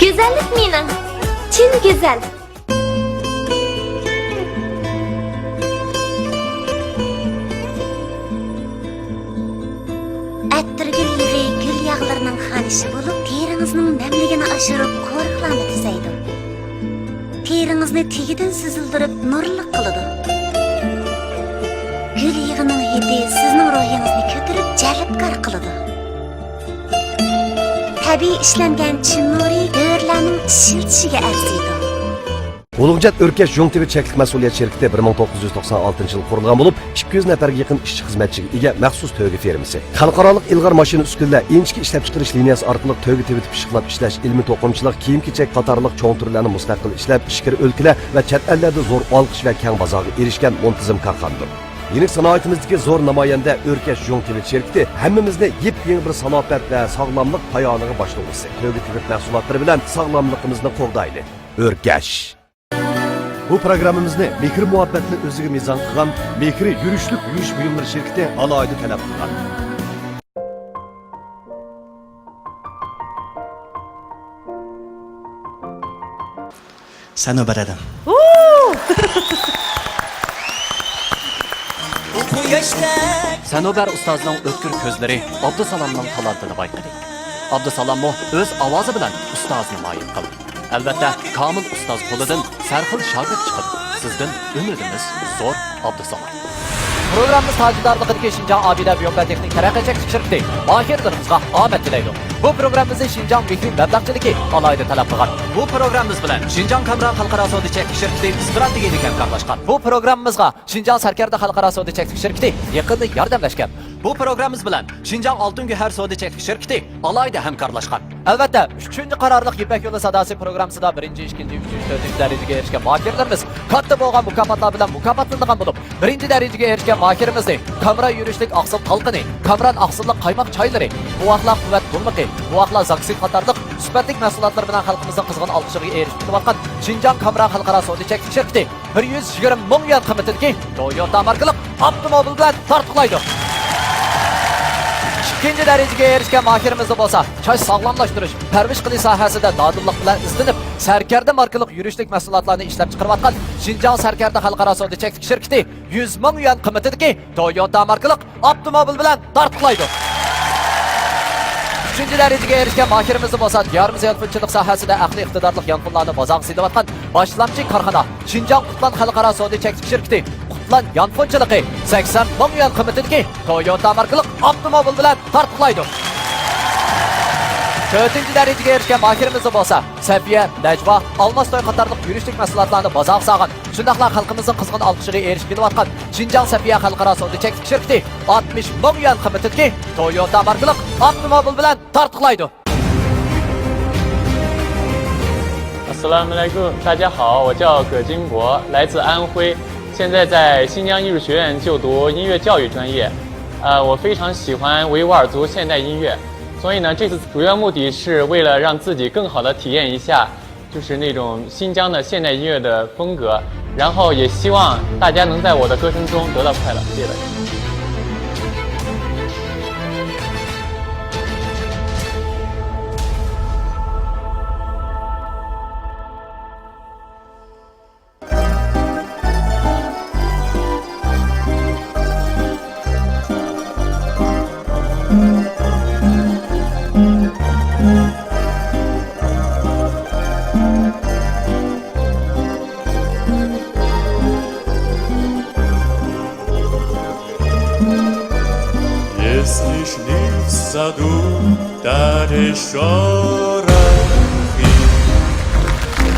Güzellik minin, Çin güzel. Ettirgil yığı gül yağlarının xanışı bulup, terinizning nemligini aşırıp ko'riklarni tuzaydi. Teringizni tegidan sizildirib nurli qiladi. Gül yığının hidi sizning ruhingizni ko'tarib jalbkor qiladi. Tabiiy ishlangan chin nuri go'rlarning ishiltishiga arziydi. Ulug'jat O'rkash Yung TV cheklik mas'uliyat şirkati 1996-yil qurilgan bo'lib, 200 nafarga yaqin ishchi xizmatchiga ega maxsus to'gi firmasi. Xalqaroliq ilg'or mashina uskunlar, inchki ishlab chiqarish liniyasi orqali to'gi tevitib pishiqlab ishlash, ilmiy to'qimchilik, kiyim-kechak qatorliq cho'ng turlarni mustaqil ishlab, ichkiri o'lkalar va chet ellarda zo'r olqish va keng bozorga erishgan muntazam korxonadir. Yeni sanoatimizdagi zo'r namoyanda O'rkash Yung TV şirkati hammamizni yep-yangi bir salofat va sog'lomlik payoniga boshlaymiz. To'gi tevit mahsulotlari bilan sog'lomligimizni qo'g'dayli. O'rkash. Bu programmamizni mehr muhabbatni o'ziga mezon qilgan Mehri yurishlik yuvish buyumlari shirkati alohida talab qilgan. Sanobar adam. Sanobar ustozning o'tkir ko'zlari Abdusalomning talantini bayqadi. Abdusalommo o'z ovozi bilan ustozni moyil qildi. Albatta, Komil ustoz qo'lidan sarxil shogird chiqib, sizdan umidimiz zo'r Abdusalom. Programmamiz tajidorligidagi Shinjang Obida biotexnik taraqqiyot shirkati mohirlarimizga omad tilaydi. Bu programmamizni Shinjang Mehri mablag'chiligi alohida talab qilgan. Bu programmamiz bilan Shinjang Kamran xalqaro savdo chek shirkati strategik hamkorlashgan. Bu programmamizga Shinjang Sarkarda xalqaro savdo chek shirkati yaqinda yordamlashgan. Bu programmamiz bilan Shinjang Oltin Guhar savdo chek shirkati alohida hamkorlashgan. Albatta, 3-qarorliq Ipak yo'li sadosi programmasida 1-chi, 2-chi, 3-chi, 4-chi darajaga erishgan mohirlarimiz katta bo'lgan mukofotlar bilan mukofotlangan bo'lib, 1-chi darajaga erishgan mohirimizni Kamra yurishlik oqsil talqini, Kamran oqsillik qaymoq choylari, buvoqlar quvvat bo'lmaqi, buvoqlar zaksit qatorliq sifatli mahsulotlar bilan xalqimizning qizg'in olqishiga erishib turgan Shinjang Kamran xalqaro savdo chek shirkati 120 ming yuan qiymatidagi Toyota markali avtomobil bilan tortiqlaydi. 2-chi darajaga erishgan mohirimiz bo'lsa, choy sog'lomlashtirish, parvish qilish sohasida dodillik bilan izlanib, Sarkarda markali yurishlik mahsulotlarni ishlab chiqarayotgan Shinjang Sarkarda xalqaro savdo chek shirkati 100 ming yuan qiymatidagi Toyota markali avtomobil bilan tortiqlaydi. 3-chi darajaga erishgan mohirimiz bo'lsa, diyorimiz yolg'onchilik sohasida aqliy iqtidorli yonqinlarni bozorga silayotgan boshlamchi korxona Shinjang Qutlan xalqaro savdo chek shirkati Qutlan yonqinchiligi 80 ming yuan qiymatidagi Toyota markali avtomobil bilan tortiqlaydi. 4-chi darajaga erishgan mohirimiz bo'lsa, Safiya, Najva, Olmastoy qatorliq yurishlik mahsulotlarni bozorga solgan, shundaqla xalqimizning qizg'in olqishiga erishib kelayotgan Shinjang Safiya xalqaro savdo chek shirkati 60 ming yuan qiymatidagi Toyota markali avtomobil bilan tortiqlaydi. Assalamu alaikum，大家好，我叫葛金博，来自安徽，现在在新疆艺术学院就读音乐教育专业。我非常喜欢维吾尔族现代音乐，所以呢，这次主要目的是为了让自己更好的体验一下，就是那种新疆的现代音乐的风格，然后也希望大家能在我的歌声中得到快乐。谢谢大家。слышь ли в саду даже шорохи?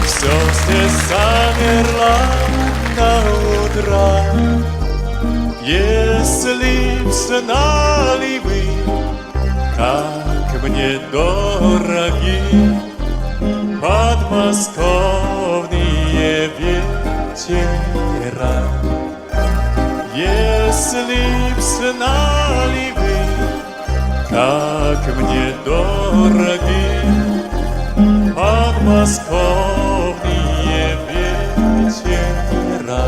Все здесь замерло на утро. Если б знали вы, как мне дороги подмосковные вечера. Если б знали вы, как мне дороги подмосковные вечера.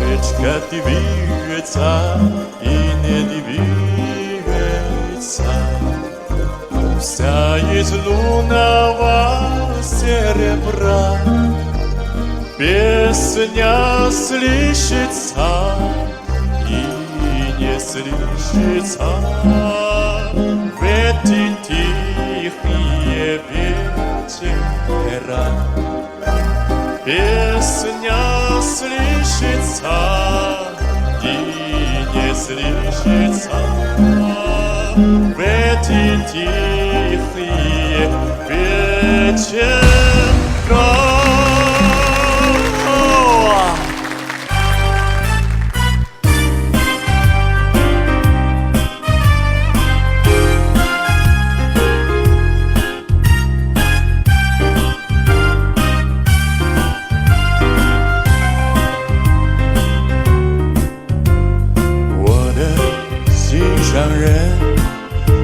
Речка движется и не двигается, вся из лунного серебра. Песня слышится и не слышится в эти тихие вечера. Песня слышится и не слышится в эти тихие вечера.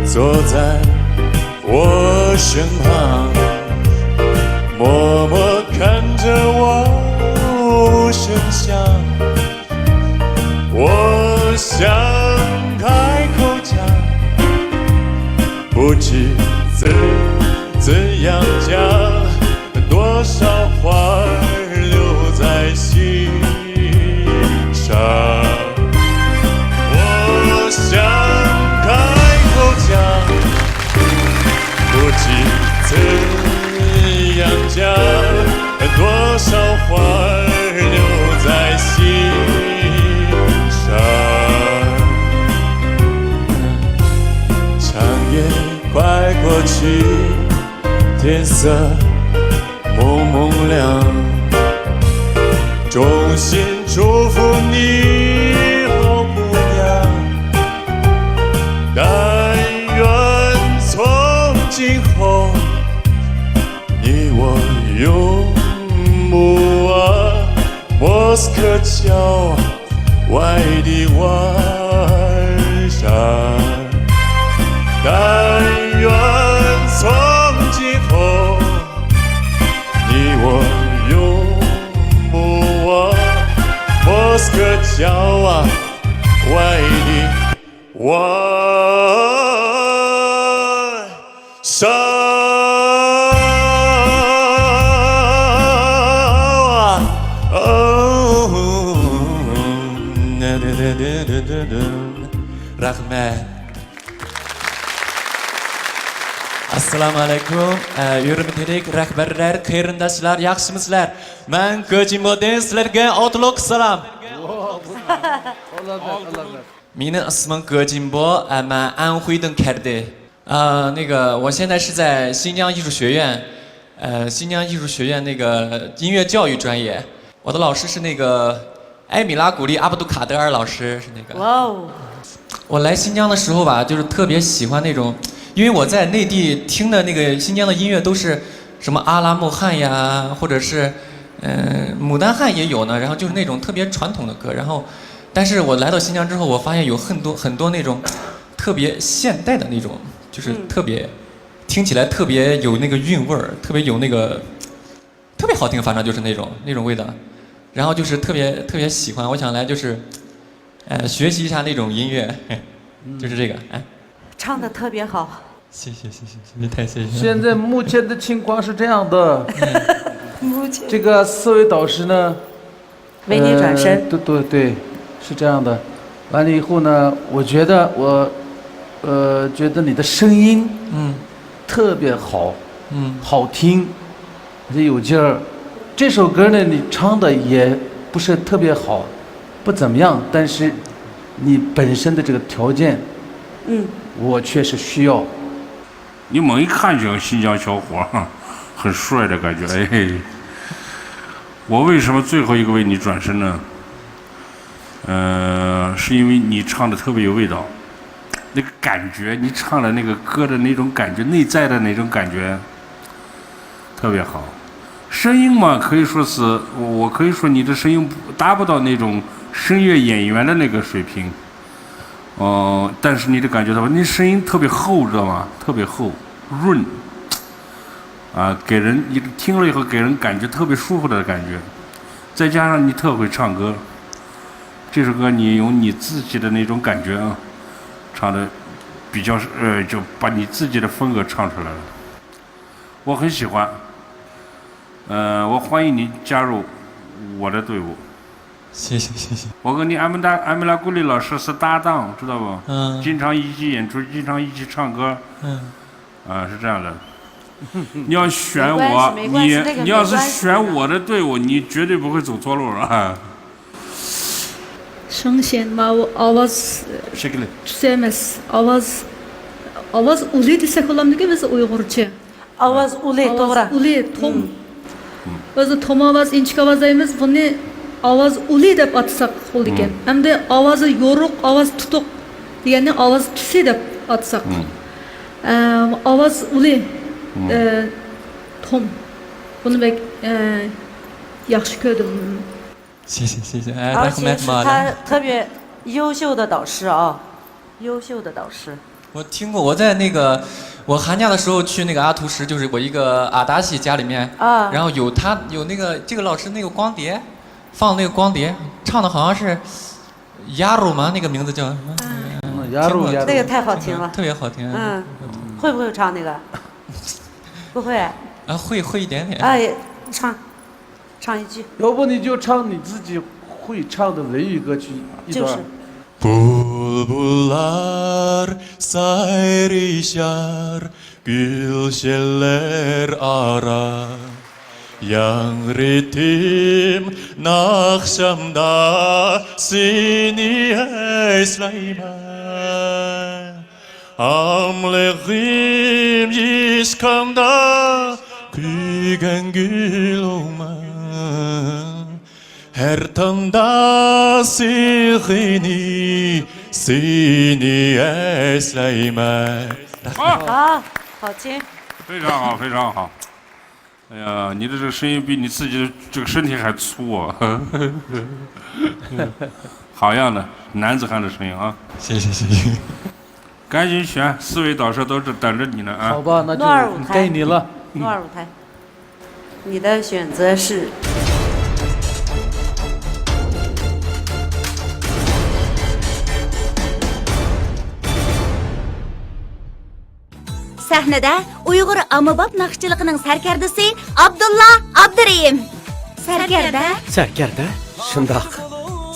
坐在我身旁，默默看着我身相。我想开口讲，不知怎样讲，多少话留在心上。我想不知怎样讲，多少话留在心上。长夜快过去，天色蒙蒙亮，衷心祝福你，好姑娘。但愿从今后，你我永不忘莫斯科郊外的晚上。但愿从今后，你我永不忘莫斯科郊外的晚上。Rahmet. Assalomu alaykum. Yurmitilik rahbarlar, qarindoshlar, yaxshimisizlar? Men Kojimodan sizlarga otliq salom. Meni ismim Kojimbo, men Anhuidan keldi. 那个，我现在是在新疆艺术学院，新疆艺术学院那个音乐教育专业。我的老师是那个埃米拉古丽阿卜杜卡德尔老师，是那个。哇哦！我来新疆的时候吧，就是特别喜欢那种，因为我在内地听的那个新疆的音乐都是什么阿拉木汗呀，或者是牡丹汉也有呢，然后就是那种特别传统的歌。然后，但是我来到新疆之后，我发现有很多那种特别现代的那种。就是特别，听起来特别有那个韵味儿，特别有那个，特别好听，反正就是那种味道。然后就是特别喜欢，我想来就是，学习一下那种音乐，就是这个，唱得特别好。谢谢，太谢谢。现在目前的情况是这样的，这个4位导师呢，为你转身。对，是这样的。完了以后呢，我觉得觉得你的声音，特别好，好听，这有劲儿，这首歌呢，你唱的也不是特别好，不怎么样，但是你本身的这个条件，我确实需要。你猛一看就像新疆小伙，很帅的感觉。哎，我为什么最后一个为你转身呢？是因为你唱的特别有味道，那个感觉，你唱的那个歌的那种感觉，内在的那种感觉，特别好。声音嘛，可以说是我可以说你的声音达不到那种声乐演员的那个水平，但是你的感觉到，你声音特别厚，知道吗？特别厚，润，给人你听了以后给人感觉特别舒服的感觉，再加上你特会唱歌，这首歌你用你自己的那种感觉啊，唱的比较就把你自己的风格唱出来了，我很喜欢。我欢迎你加入我的队伍。谢谢谢谢。我跟你阿米拉古里老师是搭档，知道不？经常一起演出，经常一起唱歌。是这样的。你要选我，你要是选我的队伍，你绝对不会走错路啊。首先嘛，我ovoz tushamiz. Ovoz uli desak bo'lamdiki biz Uyg'urcha. Ovoz uli, to'g'ri. Uli, tom. O'zi tom ovoz, inchik ovoz deymiz. Buni ovoz uli deb atsak bo'ldi ekan. Hamda ovozi yo'ruq, ovoz tutuq degani ovoz tusi deb atsak. Ovoz uli, tom. Buni bek yaxshi ko'rdim. 谢谢谢谢，而且是他特别优秀的导师啊，优秀的导师。我听过，我在那个我寒假的时候去那个阿图什，就是我一个阿达西家里面，然后有那个这个老师那个光碟，放那个光碟，唱的好像是亚鲁嘛，那个名字叫什么？亚鲁，那个太好听了，特别好听。会不会唱那个？不会。会一点点。唱一句，要不你就唱你自己会唱的维语歌曲一段。Bulbullar sayrişar gülşeller ara Yang ritim nakşamda seni eslayman Amlığım yiskamda kuygan gül olman Her tanda seni eslayman 好，好听，非常好，非常好。哎呀，你的这个声音比你自己的这个身体还粗啊！好样的，男子汉的声音啊！谢谢谢谢。赶紧选，4位导师都是等着你呢啊！好吧，那就该你了。诺尔舞台，你的选择是。Sahnada Uyg'ur ommabop naqshchiligining sarkardasi Abdulla Abdurayim. Sarkarda? Shundoq.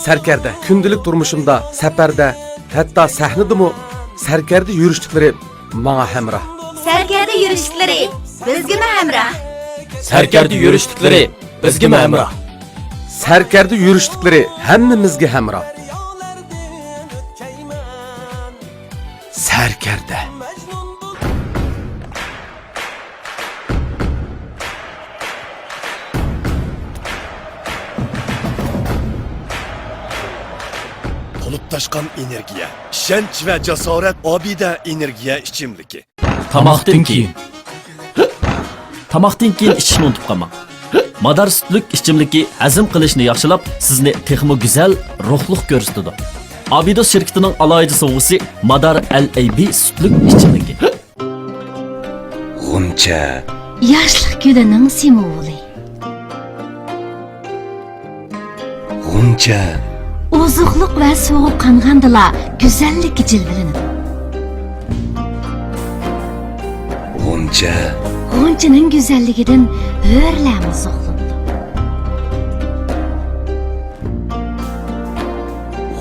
Sarkarda kundalik turmushimda, safarda, hatto sahnadami sarkarda yurishliklari menga hamroh. Sarkarda yurishliklari bizga hamroh. Sarkarda yurishliklari bizga hamroh. Sarkarda yurishliklari hammamizga hamroh. Sarkarda. Taşqan energiya, ishonch va jasorat obida energiya ichimligi. Tamoqdan keyin ichishni unutib qolmang. Madar sutlik ichimligi hazm qilishni yaxshilab, sizni texmo go'zal, ruhliq ko'rsatadi. Abidos shirkatining alohida sovg'asi Madar LAB sutlik ichimligi. G'uncha. Yoshlik gulining simvoli. G'uncha. Ozuqliq va sovuq qong'andila go'zallikka jilvalanadi. G'uncha. G'unchaning go'zalligidan hurlam ozuqlandi.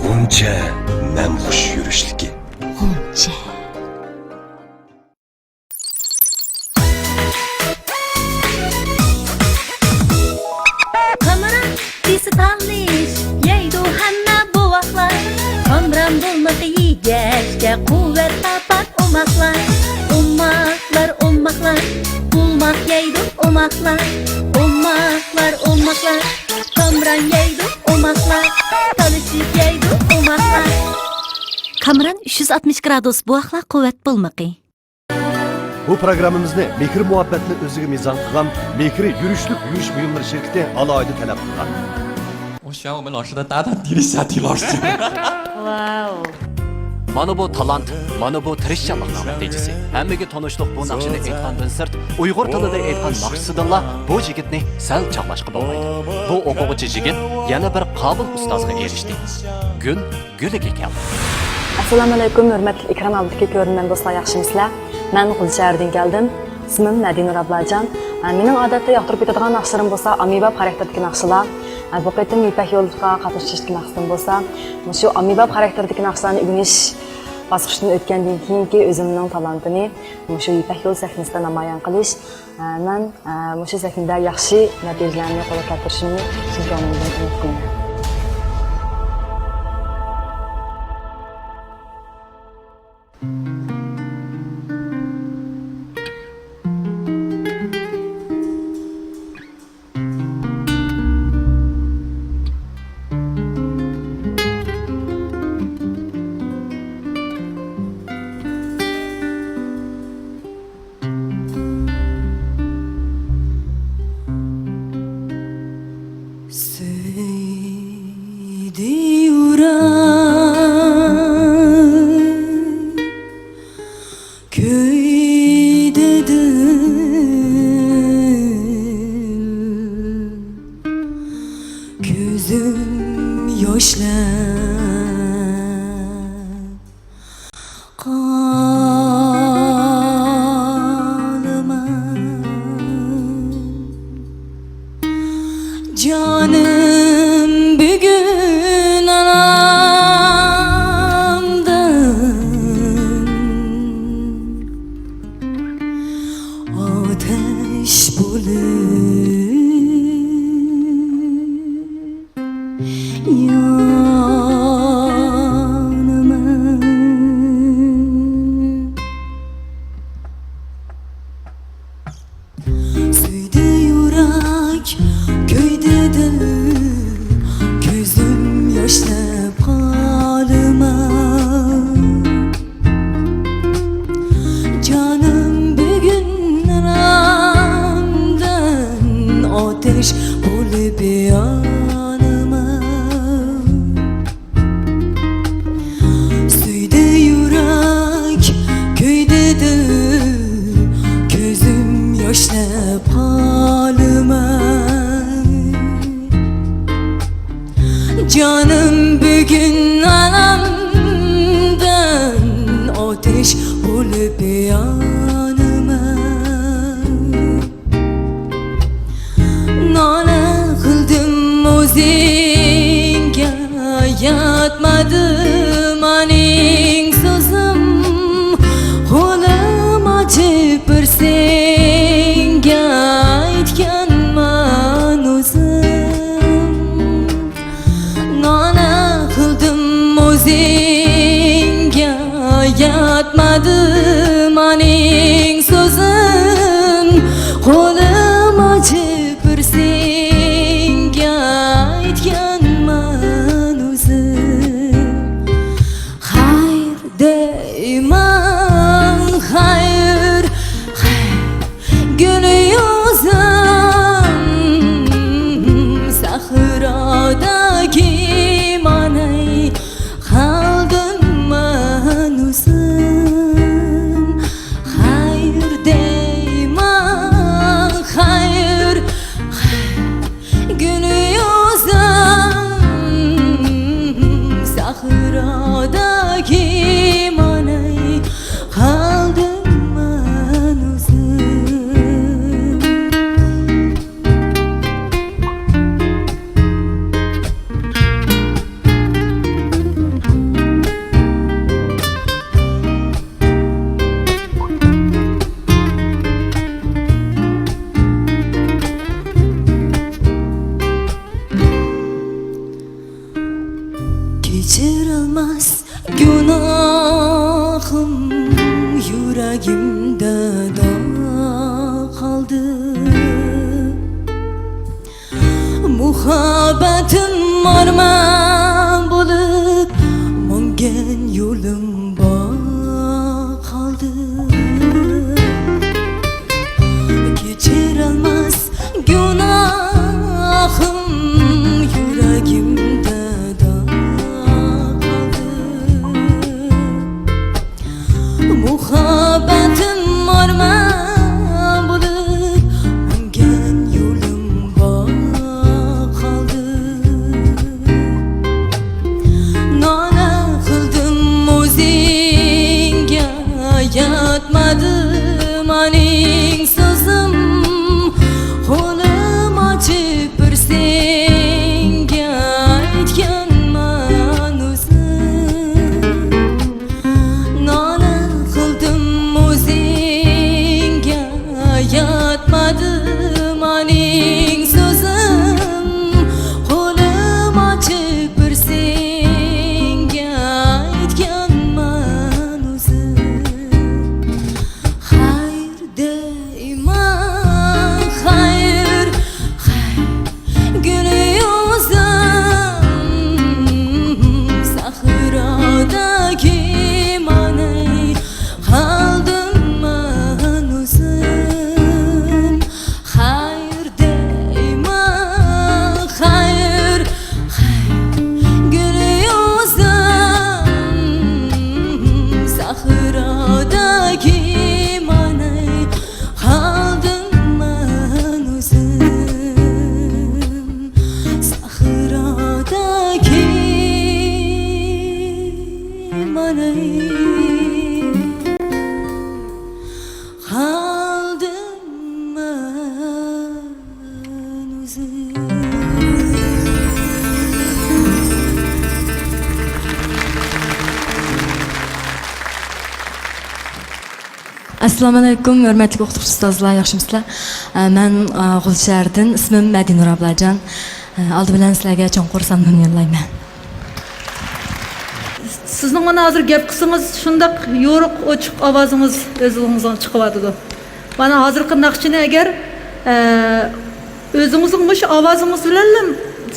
G'uncha namxush yurishligi. G'uncha. kuvvet tapar omaklar. Omaklar, omaklar, bulmak yeydi omaklar. Omaklar, omaklar, kamran yeydi omaklar. Talışıp yeydi omaklar. Kamran 360 gradus bu axla kuvvet bulmaqı. Bu programımızda Mehri Muhabbetli özüge mizan kılan Mehri Yürüşlük Yürüyüş Buyumları şirketi alaydı talep kılan. 我希望我们老师的搭档迪丽夏迪老师。 Wow. Mana bu talant, mana bu tirishchanlikning natijasi. Hammaga tanishliq bu naqshini aytgandan sirt, Uyg'ur tilida aytgan naqshidinla bu yigitni sal chaqlashqa bo'lmaydi. Bu o'quvchi yigit yana bir qobil ustozga erishdi. Gulga keldi. Assalomu alaykum, hurmatli ekran oldidagi ko'ringan do'stlar, yaxshimisizlar? Men G'ulshahardan keldim. İsmim Nadina Rablajan. Mening odatda yoqtirib ketadigan naqshlarim bo'lsa, amibab xarakterdagi naqshlar. Bu qitim ipak yo'lga qatnashishga maqsadim bo'lsa, shu amibab xarakterdagi naqshlarni o'rganish bosqichidan o'tgandan keyingi o'zimning talantini shu ipak yo'l sahnasida namoyon qilish, men shu sahnada yaxshi natijalarni qo'lga kiritishimni imkonimdan umid qilaman. Canım bugün anamdan ateş bulup yanıma Söyle yürek köyde dil gözüm yaşlanıp kalıma Canım bugün anamdan ateş bulup yanıma Söyle yürek köyde dil gözüm yaşlanıp kalıma Canım bugün anamdan ateş bulup yanıma Nane kıldım o'zingga yatmadım aning so'zim Qo'lim ochib bir senga aytganman o'zim Nona qildim o'zingga yatmadim aning so'zim Qo'lim ochib bir senga aytganman o'zim Xayr deyman xayr gul yuzim sahrodagi manay qaldim man o'zim Xayr deyman xayr gul yuzim sahrodagi manay qaldim man o'zim muhabbetim orman bulup Mongen yo'lim kaldı Geçiremez günahım yüreğimde da kaldı Muhabbetim orman bulup Mongen yo'lim kaldı Nana kıldım o'zingga yetmadim aning so'zim qo'lim ochib bir senga aytganman o'zim Nona qildim o'zingga yetmadim aning so'zim qo'lim ochib bir senga aytganman o'zim Xayr deyman xayr guli yuzim sahrodagi manay qaldim man o'zim Xayr deyman xayr guli yuzim sahrodagi manay qaldim man o'zim Sahrodagi manay qaldim man o'zim Assalomu alaykum, hurmatli o'qituvchi ustozlar, yaxshimisizlar? Men G'ulshardan, ismim Madinur Ablajon. Oldi bilan sizlarga cho'nqur salom yo'llayman. Sizning mana hozir gap qilsangiz shundoq yo'riq ochiq ovozingiz o'zingizdan chiqyotidi. Mana hozirgi naqshini agar o'zingizning mush ovozingiz bilan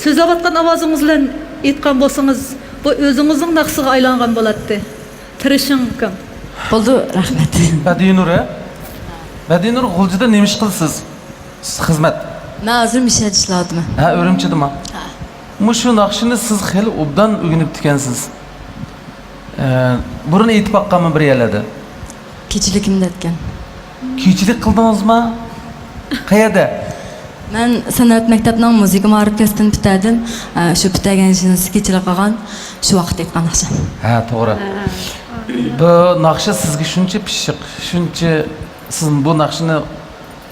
so'zlayotgan ovozingiz bilan aytgan bo'lsangiz, bu o'zingizning naqsiga aylangan bo'ladi. Tirishing kim? Bo'ldi, rahmat. Badinur G'uljida nima ish qilsiz? Xizmat. Men hozir mishat ishlayapman. Ha, Urumchidami? Ha. Mushu naqshini siz xeli obdan o'rganib ekansiz. Burun aytib baqqanmi bir yalada? Kechiligimda aytgan. Kechilik qildingizmi? Qayerda? Men san'at maktabining musiqa ma'rif kasbini bitirdim. Shu bitirgan ishini kechilik qilgan, shu vaqt aytgan naqsha. Ha, to'g'ri. Bu naqsha sizga shuncha pishiq, shuncha siz bu naqshini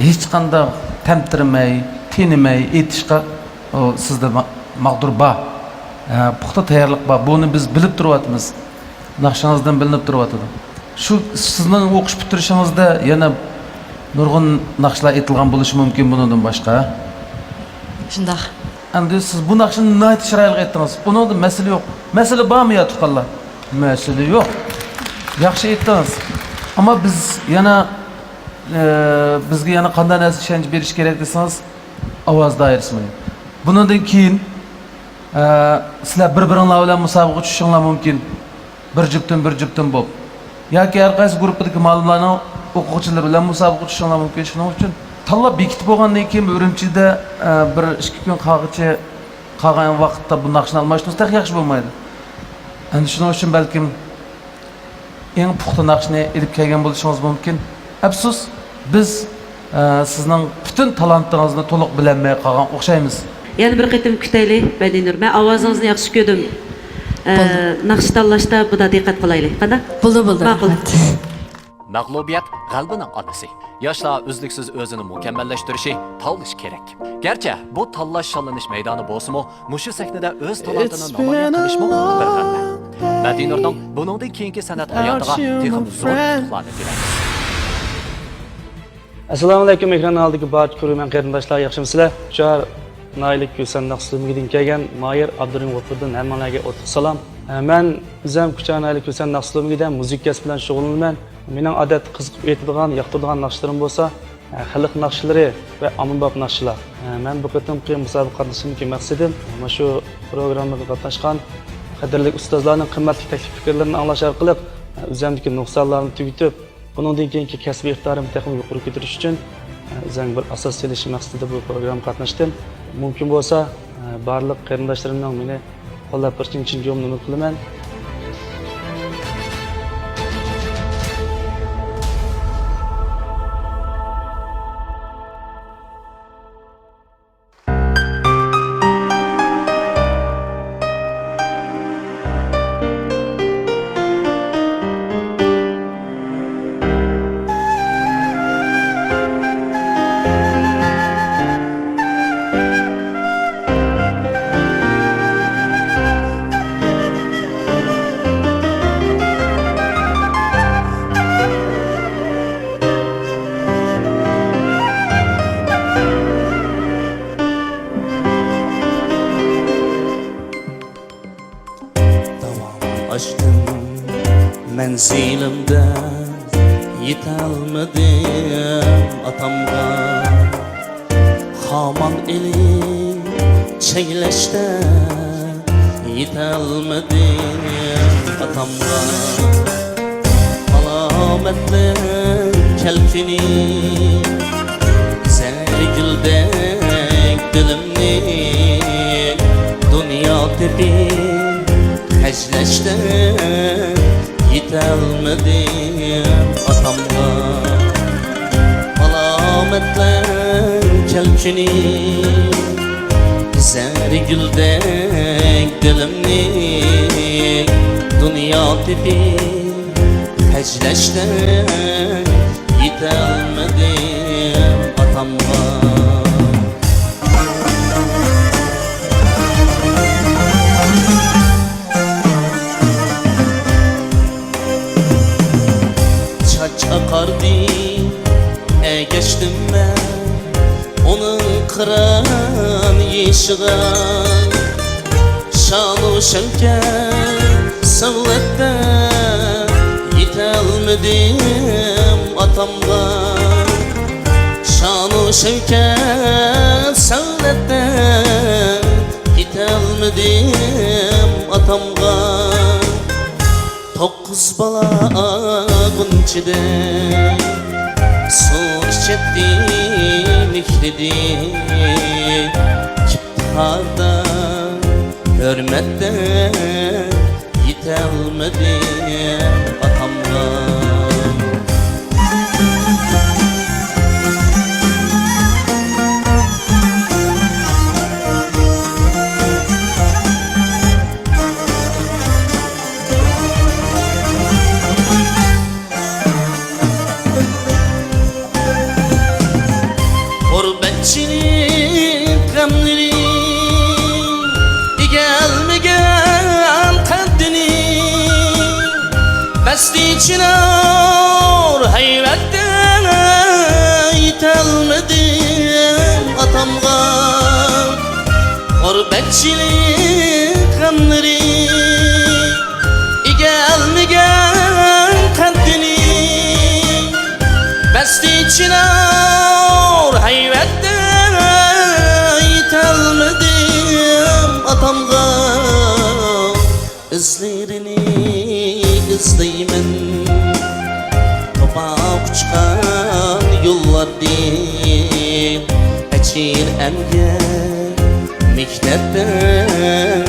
hech qanday tamtirmay, tinimay aytishga sizda maqdur bor. Puxta tayyorlik bor. Buni biz bilib turyapmiz. Naqshingizdan bilinib turyapti. Shu sizning o'qish bitirishingizda yana nurg'un naqshlar aytilgan bo'lishi mumkin bundan boshqa. Shunday. Endi siz bu naqshni nihoyat chiroyli aytdingiz. Buningda masala yo'q. Masala bormi yo tuqqanlar? Masala yo'q. Yaxshi aytdingiz. Ammo biz yana bizga yana qanday narsa ishonch berish kerak desangiz, ovoz doirasida. Bundan keyin sizlar bir-biringlar bilan musobaqa tushishinglar mumkin. Bir juptin bo'lib. Yoki har qaysi guruhdagi ma'lumotlarni o'quvchilar bilan musobaqa tushishinglar mumkin. Shuning uchun tanlab bekitib bo'lgandan keyin Urumchida bir 2 kun qolgan vaqtda bu naqshni almashtirsak yaxshi bo'lmaydi. Endi shuning uchun balkim eng puxta naqshni elib kelgan bo'lishingiz mumkin. Afsus, biz sizning butun talantingizni to'liq bilolmay qolgan o'xshaymiz. Yana bir qitim kutaylik, Badinur. Men ovozingizni yaxshi ko'rdim. Naqsh tanlashda bunda diqqat qilaylik. Qanday? Bo'ldi. Ma'qul. Mag'lubiyat g'albining onasi. Yoshlar uzluksiz o'zini mukammallashtirishi, tanlash kerak. Garchi bu tanlash shalanish maydoni bo'lsa-mu, mushu sahnada o'z talantini namoyon qilishmi bir g'alba. Madinurning buningdan keyingi san'at hayotiga texnik zo'r yutuqlarni tilaymiz. Assalomu alaykum, ekran oldidagi barcha ko'ruvchi qarindoshlar, yaxshimisizlar? Uchar Naylik Gulsan naqshligidan kelgan Mayir Abdurim G'ofurdan hammalarga o'tib salom. Men o'zim Kuchar Naylik Gulsan naqshligidan muzika kasbi bilan shug'ullanaman. Mening odat qiziqib aytadigan, yoqtiradigan naqshlarim bo'lsa, xalq naqshlari va ommabop naqshlar. Men bu qatimki musobaqa qatnashishimdagi maqsadim mana shu programmada qatnashgan qadrli ustozlarning qimmatli taklif fikrlarini anglash orqali o'zimdagi nuqsonlarni tugitib, bundan keyingi kasbiy ixtiyorimni texnik yuqori ko'tarish uchun o'zim bir asos selish maqsadida bu programma qatnashdim. Mumkin bo'lsa, barliq qarindoshlarimning meni qo'llab turishini uchun umid qilaman. Aşkım menzilimde yetolmadim atamga Haman elim çeylashda yetolmadim atamga Alametli kelkini zergildek dilimni dünya tepip Hecleşte yetolmadim atamga Alametler kelkini zergildek dilimni Dünya tepip hecleşte yetolmadim atamga Akardı, geçtim ben onun kıran yeşiğe Şanu şevket savlette yetolmadim atamga Şanu şevket savlette yetolmadim atamga To'qqiz bala bunchida suv ichdim ikhlidi Kiptarda hurmatda yetolmadim atamga Gurbetçilik gamleri gelmeyen kaddini Besti çınar hayretten yetolmadim atamga Gurbetçilik gamleri gelmeyen kaddini Besti çınar hayretten yetolmadim atamga izlerini izleymen Topaq uçkan yollardi Açir emge mektepten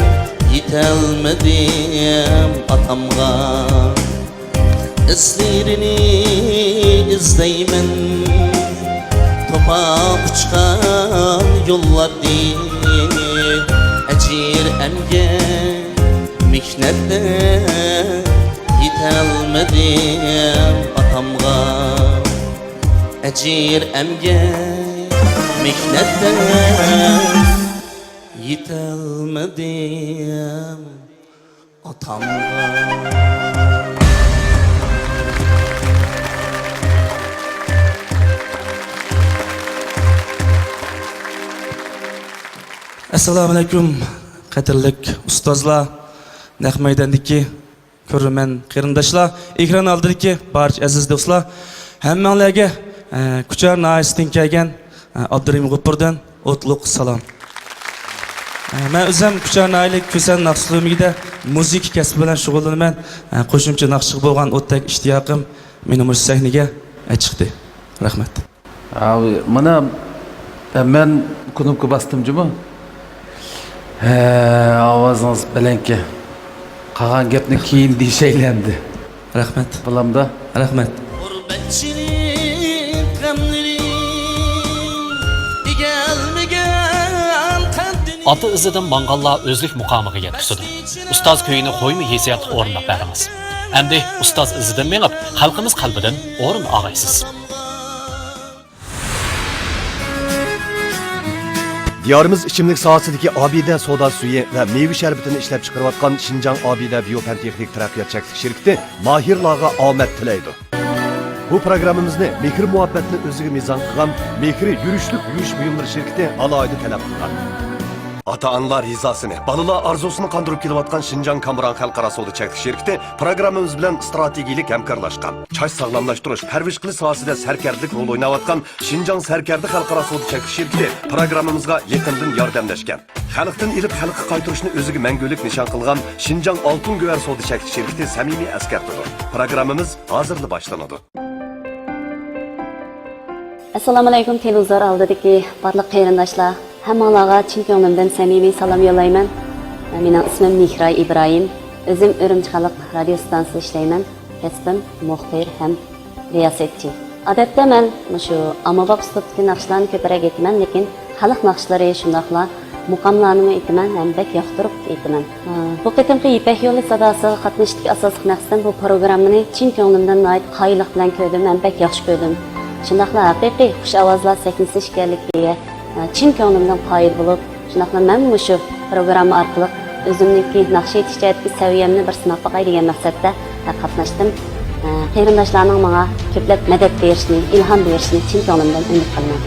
yetolmadim atamga izlerini izleymen Topaq uçkan yollardi Açir emge mehnette yetolmadim atamga Açir emge mehnette yetolmadim atamga Assalomu alaykum qadrlik ustozlar, naq maydondagi ko'rman qarindoshlar, ekran oldidagi barcha aziz do'stlar, hammanglarga Kuchar naisidan kelgan Abdurim G'upurdan o'tliq salom. Men o'zim Kuchar naili Kusan naqshligida muzik kasbi bilan shug'ullanaman. Qo'shimcha naqshga bo'lgan o'tdak ishtiyoqim meni mush sahnaga chiqdi. Rahmat. Abi mana men knopka bastım cuma. Ovozingiz balandki. Qolgan gapni keyin deyishaylendi. Rahmat. Bilamda. Rahmat. Gurbetçilik gamleri gelmeyen kaddini Ata izidan Monголlar o'zlik muqomiga yetkazdi. Ustoz kuyini qo'yma hissiyatli o'rnab beramiz. Endi ustoz izidan mengib, xalqimiz qalbidan o'rin olg'aysiz. Diyarımız içimlik sahasındaki abide soda suyu ve meyve şerbetini işlep çıkarıvatkan Şinjan Abide Biyopentexnik Terakkiyat Çeklik şirketi Mahirlarga amet tileydi. Bu programımızda mehir muhabbetini özüge mizan kılan mehri yürüşlük yürüyüş buyumları şirketi alaydı talep kılan. Ata-analar hizasını, balılar arzusunu kandırıp kilovatkan Şinjan Kamuran Halkara Soda Çeklik şirketi programımız bilen stratejilik hemkarlaşkan. Çaş sağlamlaştırış, perviş kılı sahasında serkerlik rol oynavatkan Şinjan Serkerdi Halkara Soda Çeklik şirketi programımızga yakından yardımlaşkan. Halktan ilip halkı kaytırışını özüge mengülük nişan kılgan Şinjan Altın Göğer Soda Çeklik şirketi samimi eskertidir. Programımız hazırlı başlanadı. Assalomu alaykum televizor oldidagi barliq qarindoshlar. Hammalarga chin ko'nglimdan samimiy salom yo'llayman. Mening ismim Mihray Ibrohim. O'zim Urumchi xalq radio stansiyasida ishlayman. Kasbim muxbir ham riyosatchi. Odatda men shu ommabop uslubdagi naqshlarni ko'proq aytaman, lekin xalq naqshlari shundoqla muqomlarni aytaman, ham bek yoqtirib aytaman. Bu qitimqi Ipak yo'li sadosiga qatnashishdagi asosiy maqsadim bu programmani chin ko'nglimdan qoyillik bilan ko'rdim, ham bek yaxshi ko'rdim. Shundoqla haqiqiy xush ovozlar sahnasiga ekanligiga chin ko'nglimdan qoyil bo'lib, shundoqla men shu programma orqali o'zimniki naqsh yetishtirishdagi saviyamni bir sinab boqay degan maqsadda qatnashdim. Qarindoshlarning menga ko'plab madad berishni, ilhom berishni chin ko'nglimdan umid qilaman.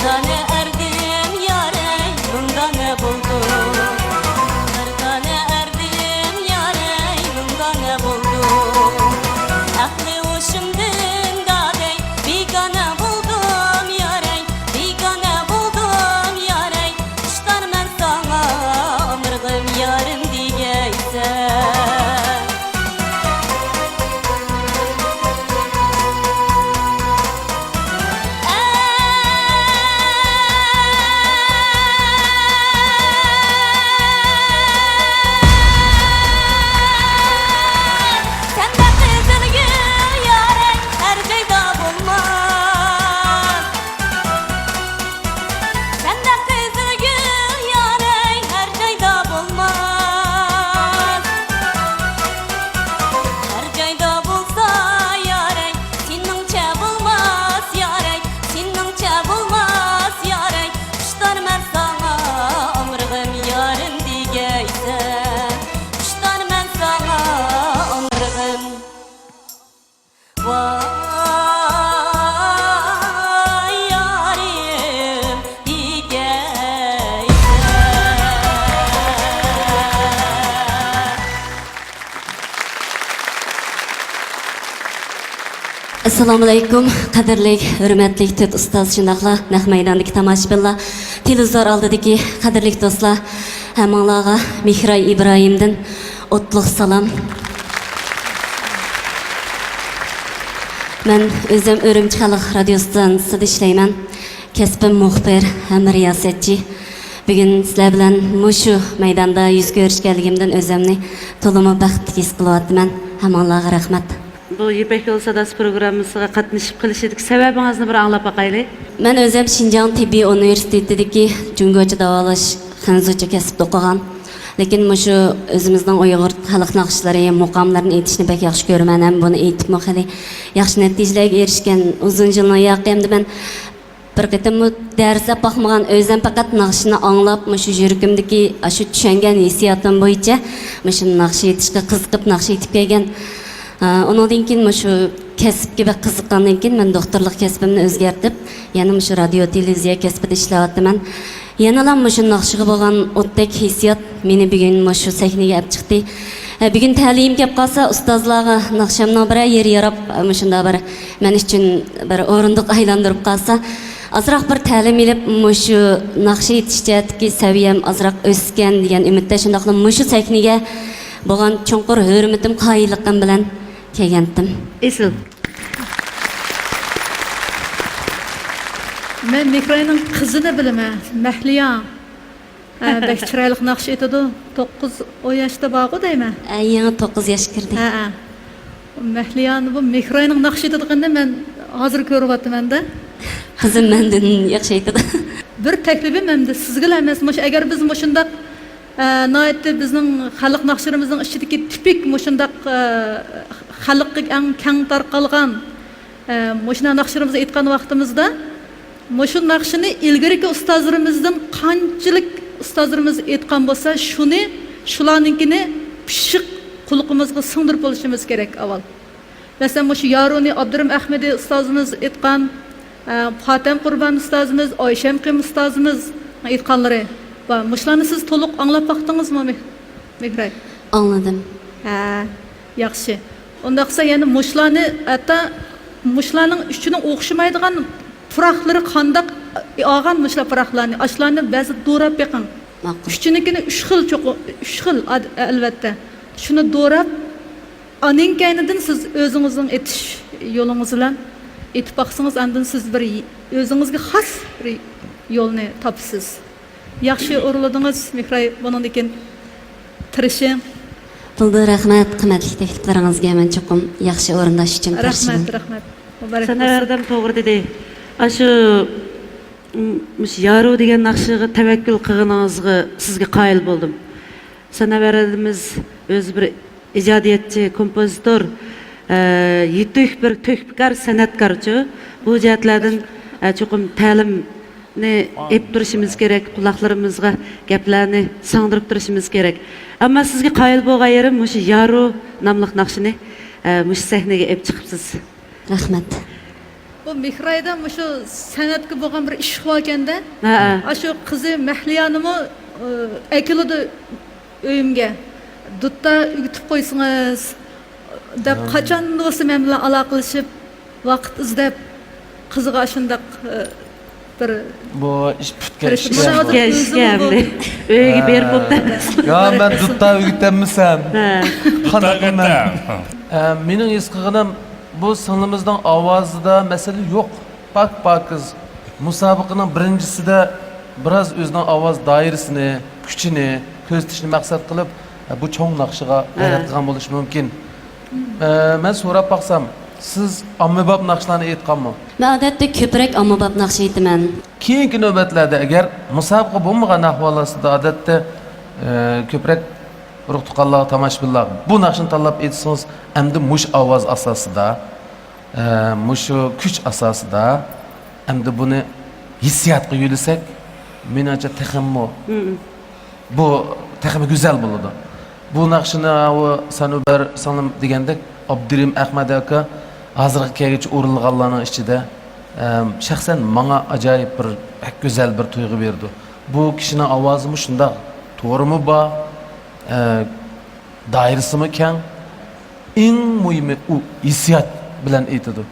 tane erdim yare bunda ne buldum Bir tane erdim yare bunda ne buldum Aklı uşumdun dadey bigane buldum yare Bigane buldum yare Kuşlar men sana ömrüm yarım diyeysen Assalomu alaykum, qadrli, hurmatli to'rt ustoz shundaqla naq maydondagi tomoshabinlar, televizor oldidagi qadrli do'stlar, hammanglarga Mihray Ibrohimdan o'tliq salom. Men o'zim Urumchi xalq radio stansiyasida ishlayman. Kasbim muxbir ham riyosatchi. Bugun sizlar bilan mushu maydonda yuz ko'rishganligimdan o'zimni to'liq baxtli his qilyapman. Hammanglarga rahmat. Bu Yipek Yol Sadası programımıza katılışıp kılışıdık. Sebebinizni bir anlap bakaylı. Ben özüm Şinjan Tibbi Üniversitetideki Cungocha davalash xanzucha kasbda o'qigan. Lekin mushu o'zimizning Uyg'ur xalq naqshlari, muqomlarini aytishni bek yaxshi ko'raman. Ham buni aytib xali yaxshi natijalarga erishgan uzun yilni yaqimda men bir qatam darsa baxmagan o'zim faqat naqshni anglab, mushu yuragimdagi shu tushungan hissiyotim bo'yicha mushu naqsh aytishga qiziqib naqsh aytib kelgan. Ondan keyin shu kasbga bak qiziqqandan keyin men doktorlik kasbimni o'zgartib, yana shu radio televiziya kasbida ishlayapman. Yana ham shu naqshga bo'lgan o'tdek hissiyot meni bugun shu sahnaga olib chiqdi. Bugun ta'lim kelib qolsa, ustozlarga naqshamning bir yeri yarab, shunda bir men uchun bir o'rindiq aylantirib qolsa, azroq bir ta'lim olib, shu naqsh yetishchadagi saviyam azroq o'sgan degan umidda shundaqla shu sahnaga bo'lgan chunqur hurmatim, qoyilliqim bilan kelgandim. Esil. Men Mihrayning qizini bilaman, Mahliya. Bek chiroyli naqsh etadi. 9 yoshda bor deyman. Yangi 9 yosh kirdi. Ha. Mahliyani bu Mihrayning naqsh etadiganini men hozir ko'ryapman-da. Qizim mendan yaxshi aytadi. Bir taklifim endi sizga emas, agar biz shundaq Nayetde bizning xalq naqshlarimizning ichidagi tipik shundaq xalqqa eng keng tarqalgan shuna naqshlarimizni aytgan vaqtimizda shu naqshini ilgariki ustozlarimizdan qanchalik ustozlarimiz aytgan bo'lsa, shuni shularninkini pishiq qulqimizga singdirib olishimiz kerak avval. Masalan, shu Yaruni Abdurim Ahmedi ustozimiz aytgan, Fatem Qurban ustozimiz, Oyshem Qim ustozimiz aytganlari Muşlarını siz to'liq anglab baqdingizmi, Mihray? Anladım. Ha, yaxshi. Undaqsa yana muşlarni hatta muşlarning uchining o'xshamaydigan puraqlari qandaq olgan muşlar puraqlarni, ashlarni ba'zi do'rab beqing. Uchinikini 3 xil albatta. Shuni do'rab aning kaynidan siz o'zingizning etish yo'lingiz bilan etib baqsangiz, andan siz bir o'zingizga xos bir yo'lni topsiz. Yaxshi o'rladingiz, Mihray, bundan keyin tirishing. Buldu rahmat, qimmatli takliflaringizga men cho'qim yaxshi o'rindash uchun rahmat, rahmat. Sanaverdim to'g'ri dedi. Shu Yaru degan naqshiga tavakkul qilganingizga sizga qoyil bo'ldim. Sanaverimiz o'z bir ijodiyatchi, kompozitor, yetuk bir to'kpikar san'atkorchi. Bu jihatlardan cho'qim ta'lim ep turishimiz kerak, quloqlarimizga gaplarni singdirib turishimiz kerak. Ammo sizga qoyil bo'lgan yerim shu Yaru nomli naqshini sahnaga olib chiqibsiz. Rahmat. bu Mihrayda şu sanatga bo'lgan bir ish bor ekanda. Shu qizi Mahliyanimi akiladi uyimga. Dutta uyitib qo'ysingiz deb qachon bo'lsa men bilan aloqalashib vaqt izlab qiziga shundoq bir bu ish bitgan uyga berib o'tamiz. yo men dutta uyutammisam qanaqa qilman mening his qilganim bu singlimizning ovozida masala yo'q pak pokiz musobaqaning birinchisida biroz o'zining ovoz doirasini kuchini ko'rsatishni maqsad qilib bu cho'ng naqshiga yaratgan bo'lishi mumkin. Men so'rab baqsam siz ommabop naqshlarni aytganmi? Men odatda ko'proq ommabop naqsh aytaman. Keyingi navbatlarda agar musobaqa bo'lmagan ahvollarda odatda ko'proq urug' tuqqanlar tomoshabinlar bu naqshni tanlab aytsangiz endi mush ovoz asosida mushu kuch asosida endi buni hissiyotga yo'lisak menimcha texmo bu texmo go'zal bo'ladi. Bu naqshini Sanubar Salim degandek Abdurim Ahmad aka hozirgi kelgacha o'rilganlarning ichida shaxsan menga ajoyib bir go'zal bir tuyg'u berdi. Bu kishining ovozimi shundoq to'g'rimi bor, doirasimi keng, eng muhimi u hissiyot bilan aytadi.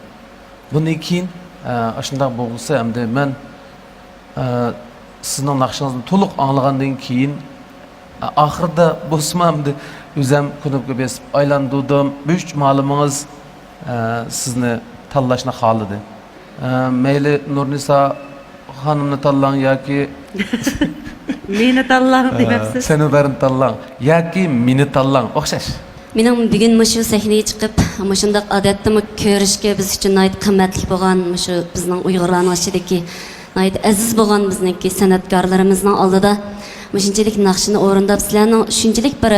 Bundan keyin shundoq bo'lsa hamda men sizning naqshingizni to'liq anglagandan keyin oxirida bo'lsamamdi o'zim kunubga besib aylandim. Büyük ma'lumingiz sizni tanlashni xohladi. Mayli Nurnisa xonimni tanlang yoki meni tanlang debsiz. Seni barin tanlang yoki meni tanlang o'xshash. Mening bugun mushu sahnaga chiqib, shundoq odatda ko'rishga biz uchun nihoyat qimmatli bo'lgan, mushu bizning Uyg'urlarning ichidagi nihoyat aziz bo'lgan bizningki san'atkorlarimizning oldida shunchalik naqshini o'rindab sizlarning shunchalik bir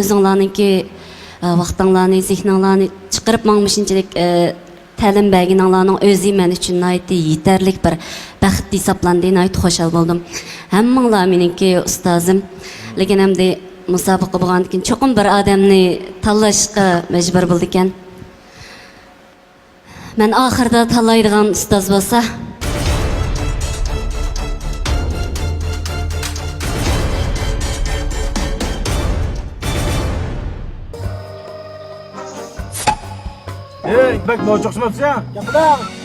o'zinglarningki vaqtinglarni, zehninglarni chiqarib mana shunchalik ta'lim berganinglarning o'zi men uchun nihoyat yetarlik bir baxt hisoblandi. Nihoyat xushal bo'ldim. Hammanglar meningki ustozim. Lekin hamda musobaqa bo'lgandan keyin cho'qim bir odamni tanlashga majbur bo'ldi ekan. Men oxirida tanlaydigan ustoz bo'lsa bak nojo'qsizsan.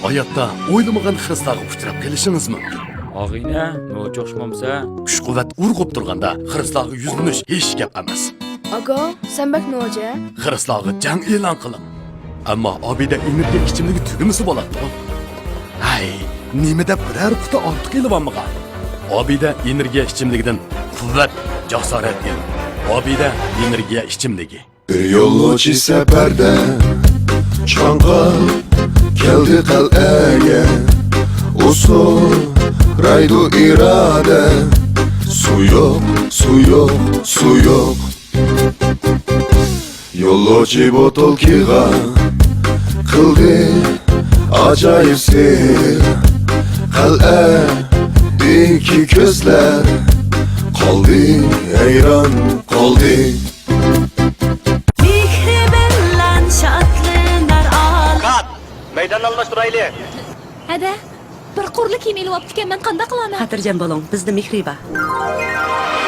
Hayotda o'ylamagan xiristlarga uchrab kelishingiz mumkin. Og'ina, nojo'qsizmamsa, Kuch-quvvat urg'ib turganda xiristlarga yuzlanish hech gap emas. Aga, sen bak noja? Xiristlarga jang e'lon qiling. Ammo Obida energiya ichimligi tugimisi bo'ladi. Hay, nimada biror quti ortiq elibammigan? Obida energiya ichimligidan quvvat, jasorat kel. Obida energiya ichimligi. Bir yo'lovchi safarda Çankal geldi kaleye Usul raydu irade Su yok, su yok, su yok Yollochi botol kiga Kıldı acayip seyir Kal'e iki gözler Kaldı heyran kaldı Meydan alıştıraylı. Hadi, bir qurli kiyim ilib olibdi, men qanday qilaman? Xotirjam bo'ling, bizni Mehriba.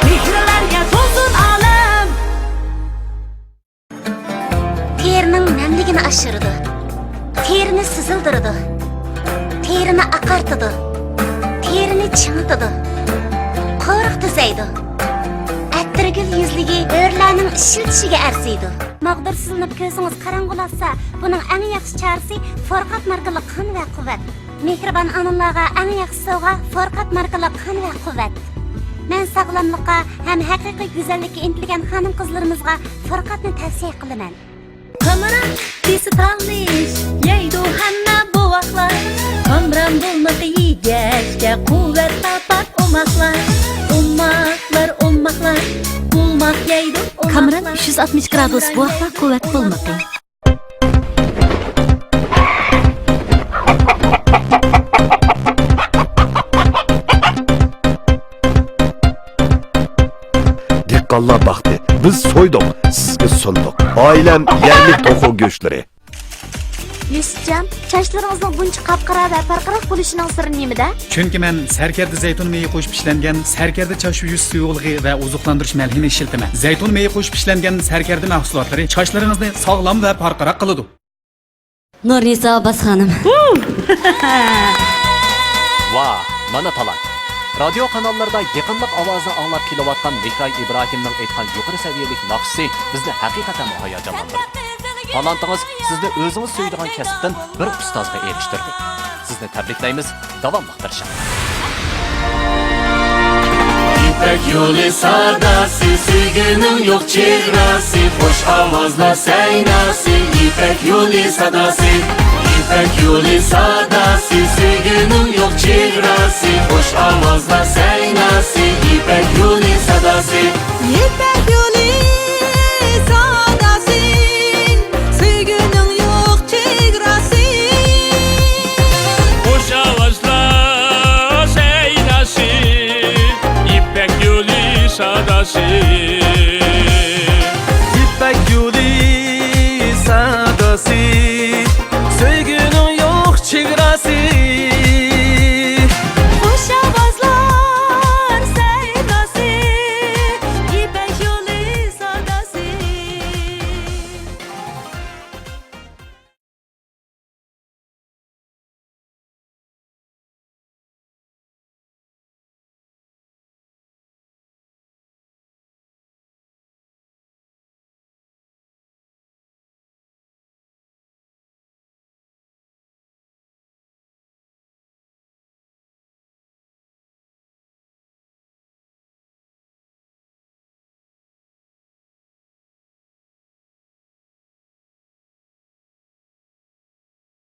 Mehrilarga to'lsin olam. Terining namligini oshirdi. Terini sizildirdi. Terini aqartidi. Terini chimtidi. Qo'riq tuzaydi. Attirgul yuzligi o'rlarning ishiltishiga arziydi. Maqdir silinib ko'zingiz qarang'ulatsa, buning eng yaxshi chorasi Forqat markali qon va quvvat. Mehribon onalarga eng yaxshi sovg'a Forqat markali qon va quvvat. Men sog'lomlikqa ham haqiqiy go'zallikka intilgan xonim-qizlarimizga Forqatni tavsiya qilaman. Qamara desi tanish, yeydi hamma bu vaqtlar. Qamram bo'lmasa yegashga quvvat topar umoqlar. Umoqlar, bulmaq yeydi. Kamran 360 gradus bu vaqtda quvvat bo'lmoqda. Dehqonlar baxti. Biz so'ydik, sizga sundik. Oilam yerlik to'xu go'shtlari. Yusufcan, saçlarınızın buncha qapqara va parqaroq bo'lishining siri nimada? Chunki men sarkarda zaytun meyi qo'shib ishlangan sarkarda choch yuz suyuqligi va oziqlantirish malhini ishlataman. Zaytun meyi qo'shib ishlangan sarkarda mahsulotlari sochlaringizni sog'lom va parqaroq qiladi. Nurnisa Abbas xonim. Vah, mana talant. Radio kanallarda yaqinliq ovozni anglab kelayotgan Mihray Ibrohimning aytgan yuqori saviyalik naqshi bizni haqiqatan hayajonlantirdi. Talantingiz sizni o'zingiz suydigan kasbdan bir ustozga erishtirdi. Sizni tabriklaymiz, davomli tirishing. İpek yolu sadası, sevginin yok çehrası, hoş avazla seynası. İpek yolu sadası, İpek yolu sadası, sevginin yok çehrası, hoş avazla seynası. İpek yolu sadası, İpek yolu sadası, sevginin yok çehrası. hoş avazla seynası. İpek yolu sadası, İpek yolu sadası.